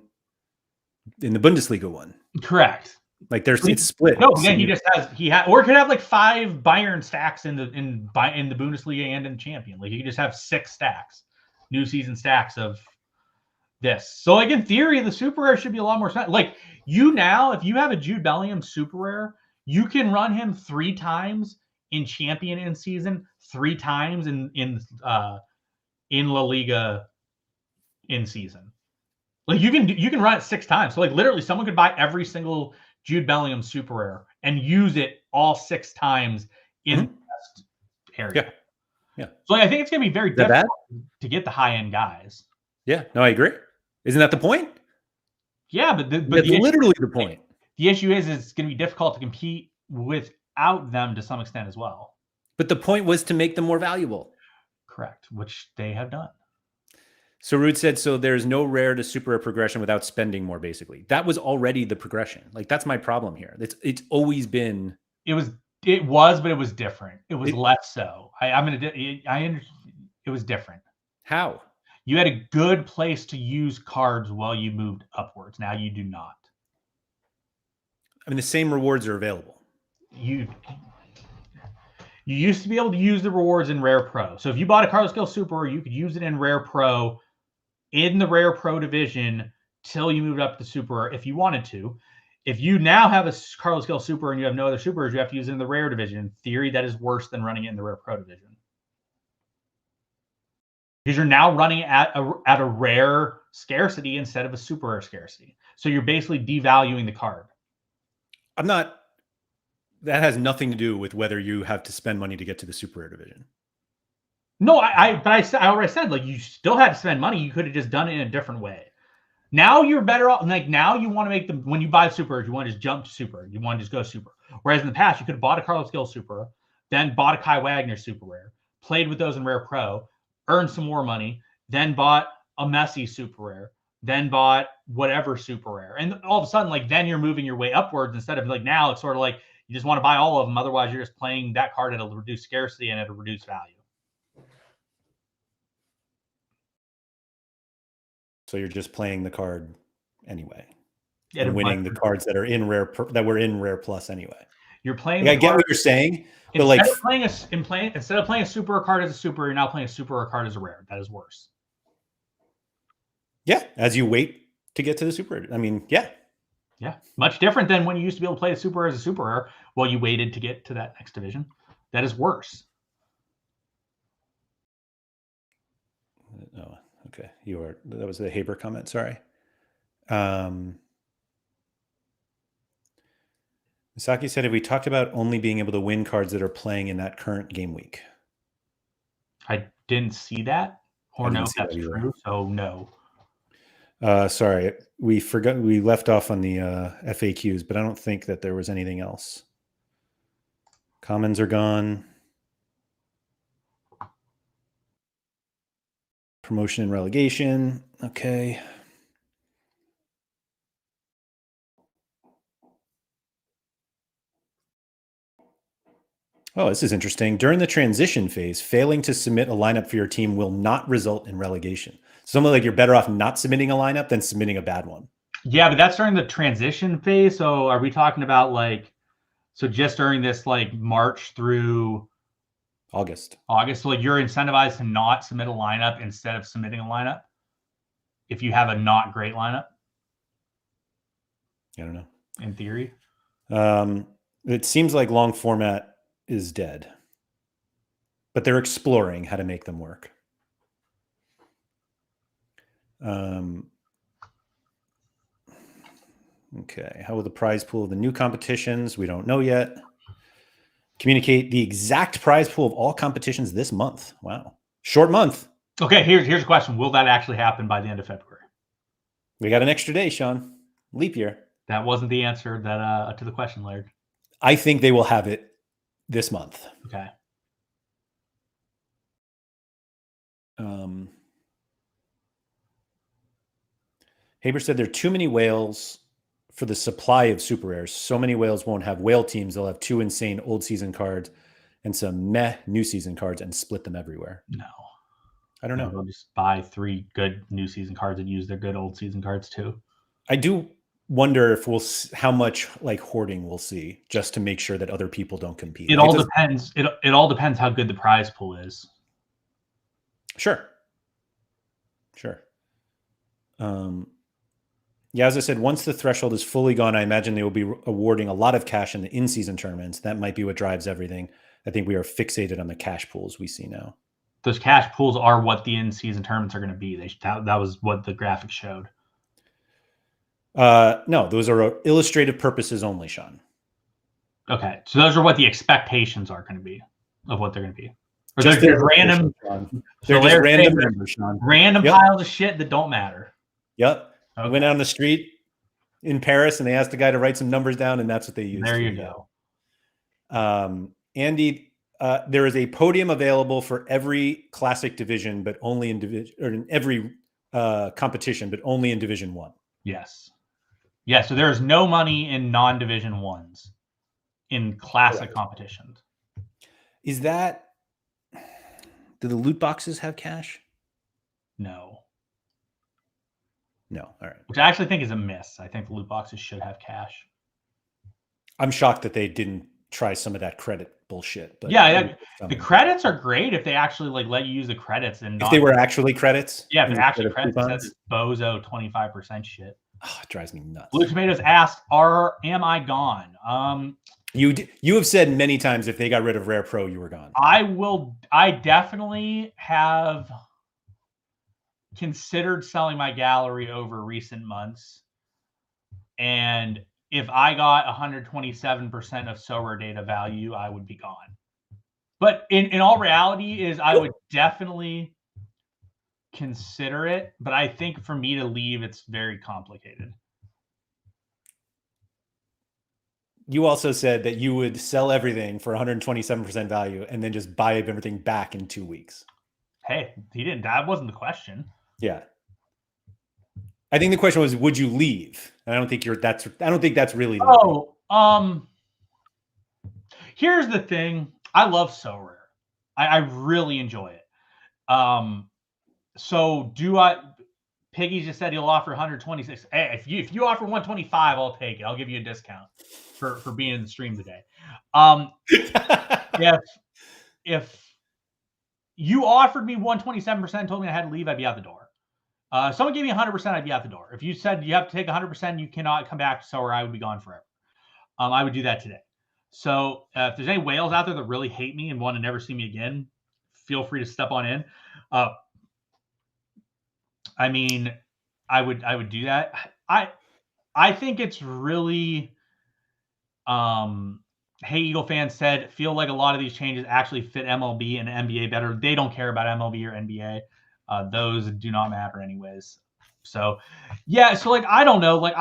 the Bundesliga one. Correct. Like it's split. No, again, or it could have like 5 Bayern stacks in the Bundesliga and in the Champion. Like you could just have 6 stacks, new season stacks of this. So like in theory, the super rare should be a lot more like if you have a Jude Bellingham super rare, you can run him 3 times in Champion in season, 3 times in La Liga in season. Like you can run it 6 times. So like literally someone could buy every single Jude Bellingham super rare and use it all 6 times in the best area. Yeah. So I think it's going to be very difficult to get the high end guys. Yeah. No, I agree. Isn't that the point? Yeah, but that's literally the point. The issue is it's going to be difficult to compete without them to some extent as well. But the point was to make them more valuable. Correct, which they have done. So Rude said, so there's no rare to super rare progression without spending more, basically. That was already the progression. Like, that's my problem here. It's always been. It was, but it was different. It was less so. It was different. How? You had a good place to use cards while you moved upwards. Now you do not. I mean, the same rewards are available. You used to be able to use the rewards in Rare Pro. So if you bought a Carlos Gil Super, you could use it in Rare Pro, in the Rare Pro division, till you moved up to Super if you wanted to. If you now have a Carlos Gil Super and you have no other Supers, you have to use it in the Rare division. In theory, that is worse than running it in the Rare Pro division. Because you're now running at a rare scarcity instead of a super rare scarcity. So you're basically devaluing the card. That has nothing to do with whether you have to spend money to get to the super rare division. No, I already said, like, you still had to spend money. You could have just done it in a different way. Now you're better off. Like, now you want to make them, when you buy super, you want to just jump to super. You want to just go super. Whereas in the past, you could have bought a Carlos Gil super, then bought a Kai Wagner super rare, played with those in Rare Pro, earned some more money, then bought a Messi super rare, then bought whatever super rare. And all of a sudden, like, then you're moving your way upwards instead of like, now it's sort of like you just want to buy all of them. Otherwise, you're just playing that card at a reduced scarcity and at a reduced value. So you're just playing the card anyway, and winning the cards that are in rare that were in Rare Plus anyway. You're playing. Like, I get what you're saying, but like instead of playing a super rare card as a super, you're now playing a super rare card as a rare. That is worse. Yeah, as you wait to get to the super. I mean, yeah, much different than when you used to be able to play a super rare as a super rare while you waited to get to that next division. That is worse. Oh, okay. That was the Haber comment. Sorry. Misaki said, have we talked about only being able to win cards that are playing in that current game week? I didn't see that or know if that's true. So no. Sorry, we left off on the FAQs, but I don't think that there was anything else. Commons are gone. Promotion and relegation. Okay. Oh, this is interesting. During the transition phase, failing to submit a lineup for your team will not result in relegation. Something like you're better off not submitting a lineup than submitting a bad one. Yeah, but that's during the transition phase. So are we talking about like, so just during this like March through August? So like you're incentivized to not submit a lineup instead of submitting a lineup if you have a not great lineup? I don't know. In theory. It seems like long format is dead, but they're exploring how to make them work. Okay. How will the prize pool of the new competitions? We don't know yet. Communicate the exact prize pool of all competitions this month. Wow. Short month. Okay, here's a question. Will that actually happen by the end of February? We got an extra day, Sean. Leap year. That wasn't the answer that to the question, Laird. I think they will have it this month. Okay. Haber said there are too many whales for the supply of super rares. So many whales won't have whale teams. They'll have 2 insane old season cards and some meh new season cards and split them everywhere. No. I don't know. They'll just buy 3 good new season cards and use their good old season cards too. I do wonder if how much like hoarding we'll see just to make sure that other people don't compete. It all depends. It all depends how good the prize pool is. Sure. Yeah, as I said, once the threshold is fully gone, I imagine they will be awarding a lot of cash in the in-season tournaments. That might be what drives everything. I think we are fixated on the cash pools we see now. Those cash pools are what the in-season tournaments are going to be. That was what the graphic showed. No, those are illustrative purposes only, Sean. Okay, so those are what the expectations are going to be of what they're going to be. Or just they're random. They're just random numbers, Sean. Random piles of shit that don't matter. Yep. Okay. I went out on the street in Paris and they asked the guy to write some numbers down, and that's what they used. There you go. Andy, there is a podium available for every classic division, but only in every competition, but only in Division 1. Yes. Yeah, so there is no money in non-Division 1s in classic competitions. Is that, do the loot boxes have cash? No. All right. Which I actually think is a miss. I think the loot boxes should have cash. I'm shocked that they didn't try some of that credit bullshit. But yeah, the credits are great if they actually like let you use the credits and if they were actually credits. Yeah, if they're actually credits instead of this bozo 25% shit. Oh, it drives me nuts. Blue Tomatoes asked, "Am I gone?" You have said many times if they got rid of Rare Pro, you were gone. I definitely have considered selling my gallery over recent months, and if I got 127% of Sorare data value, I would be gone. But in all reality, I would definitely consider it. But I think for me to leave, it's very complicated. You also said that you would sell everything for 127% value and then just buy everything back in 2 weeks. Hey, he didn't. That wasn't the question. Yeah. I think the question was, would you leave? And I don't think that's really. Here's the thing. I love Sorare. I really enjoy it. So do I? Piggy just said he'll offer 126. Hey, if you offer 125, I'll take it. I'll give you a discount for being in the stream today. If you offered me 127%, told me I had to leave, I'd be out the door. Someone gave me 100%, I'd be out the door. If you said you have to take 100%, you cannot come back to Sorare, I would be gone forever. I would do that today. So if there's any whales out there that really hate me and want to never see me again, feel free to step on in. I mean, I would do that. I think it's really Hey Eagle fans said, feel like a lot of these changes actually fit MLB and NBA better. They don't care about MLB or NBA. Those do not matter anyways. So yeah, so like I don't know. Like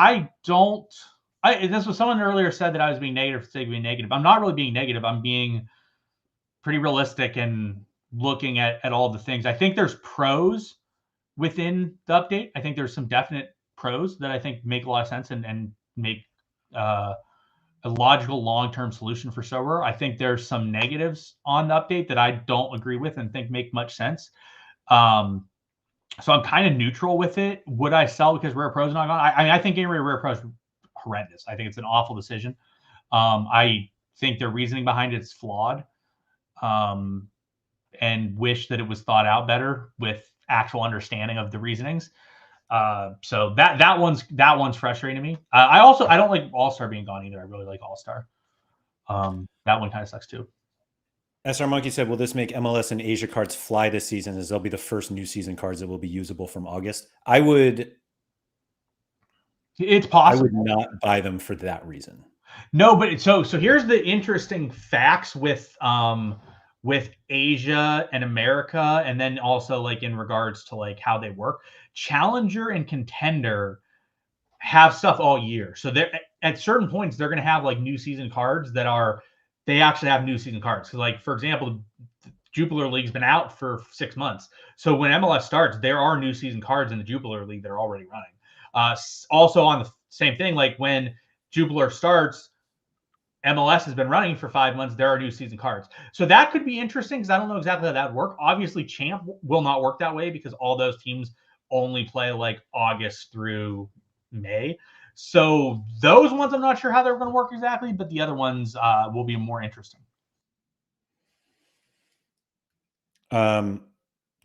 this was someone earlier said that I was being negative for the sake of being negative. I'm not really being negative. I'm being pretty realistic and looking at all the things. I think there's pros within the update. I think there's some definite pros that I think make a lot of sense and make a logical long-term solution for Sorare. I think there's some negatives on the update that I don't agree with and think make much sense. So I'm kind of neutral with it. Would I sell because Rare Pro's not gone? I mean, I think getting rid of Rare Pro is horrendous. I think it's an awful decision. I think their reasoning behind it is flawed, and wish that it was thought out better with actual understanding of the reasonings. So that one's frustrating to me. I don't like AllStar being gone either. I really like AllStar. That one kind of sucks too. SR Monkey said, will this make MLS and Asia cards fly this season, as they'll be the first new season cards that will be usable from August? It's possible. I would not buy them for that reason. No, but so here's the interesting facts with Asia and America, and then also like in regards to like how they work. Challenger and Contender have stuff all year. So they're at certain points they're going to have like new season cards they actually have new season cards. Because like for example, Jupiler League's been out for 6 months. So when MLS starts, there are new season cards in the Jupiler League that are already running. Also on the same thing, like when Jupiler starts, MLS has been running for 5 months. There are new season cards. So that could be interesting because I don't know exactly how that would work. Obviously, Champ will not work that way because all those teams only play like August through May. So those ones I'm not sure how they're going to work exactly, but the other ones will be more interesting.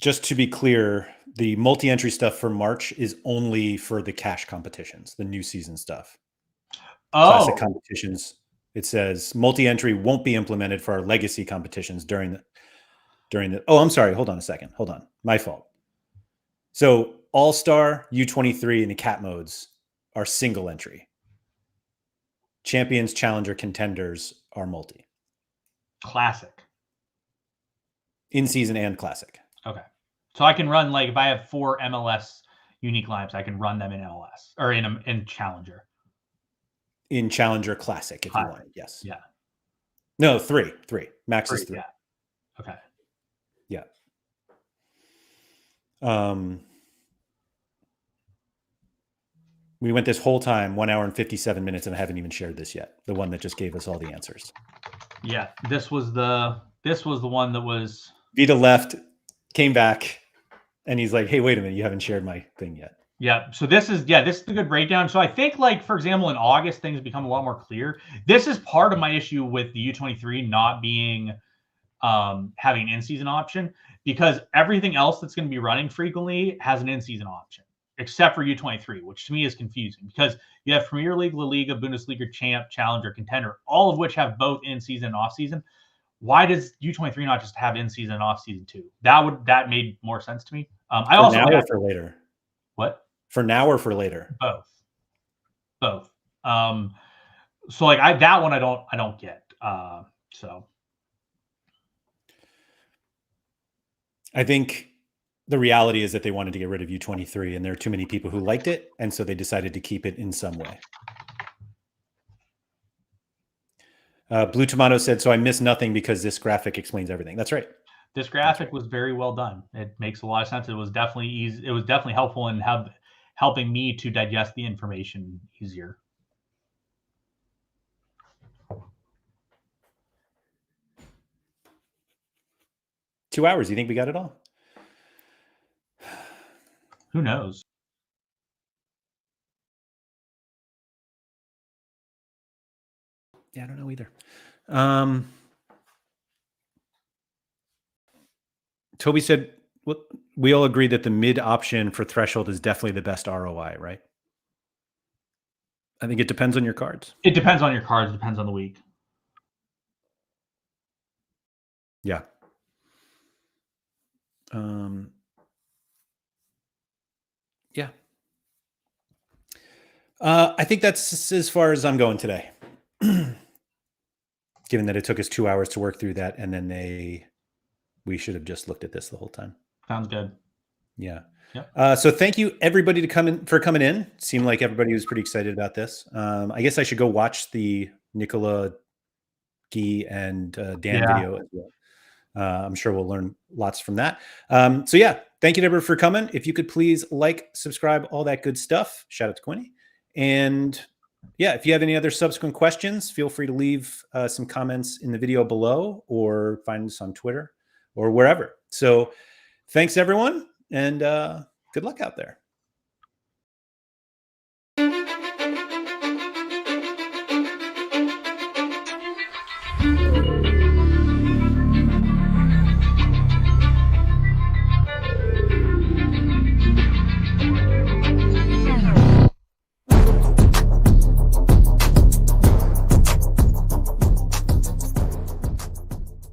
Just to be clear, the multi-entry stuff for March is only for the cash competitions, the new season stuff. Classic competitions. It says multi-entry won't be implemented for our legacy competitions during the. Oh, I'm sorry. Hold on a second. Hold on. My fault. So AllStar, U23, and the cat modes are single entry. Champions, Challenger, Contenders are multi. Classic. In season and classic. Okay. So I can run, like, if I have 4 MLS unique lineups, I can run them in MLS or in Challenger. In Challenger Classic, if you want. Yes. Yeah. No, 3. Max is 3. Yeah. Okay. Yeah. We went this whole time 1 hour and 57 minutes, and I haven't even shared this yet. The one that just gave us all the answers. Yeah, this was the one that was. Vita left, came back, and he's like, "Hey, wait a minute, you haven't shared my thing yet." Yeah, so this is a good breakdown. So I think, like, for example, in August, things become a lot more clear. This is part of my issue with the U23 not being having an in-season option, because everything else that's going to be running frequently has an in-season option, except for U23, which to me is confusing because you have Premier League, La Liga, Bundesliga, Champ, Challenger, Contender, all of which have both in-season and off-season. Why does U23 not just have in-season and off-season too? That made more sense to me. I also now or for later. What? For now or for later? Both. So like that one I don't get. So I think the reality is that they wanted to get rid of U23, and there are too many people who liked it, and so they decided to keep it in some way. Blue Tomato said, "So I missed nothing because this graphic explains everything." That's right. This graphic was very well done. It makes a lot of sense. It was definitely easy. It was definitely helpful in helping me to digest the information easier. Two hours. You think we got it all? Who knows? Yeah, I don't know either. Toby said, well, we all agree that the mid option for threshold is definitely the best ROI, right? I think it depends on your cards. It depends on your cards. It depends on the week. Yeah. Yeah. I think that's as far as I'm going today. Given that it took us 2 hours to work through that, and then we should have just looked at this the whole time. Sounds good. Yeah. Yep. So thank you everybody for coming in. Seemed like everybody was pretty excited about this. I guess I should go watch the Nicola, Guy, and Dan video as well. I'm sure we'll learn lots from that. So yeah, thank you to everyone for coming. If you could please like, subscribe, all that good stuff. Shout out to Quinny. And yeah, if you have any other subsequent questions, feel free to leave some comments in the video below or find us on Twitter or wherever. So thanks, everyone, and good luck out there.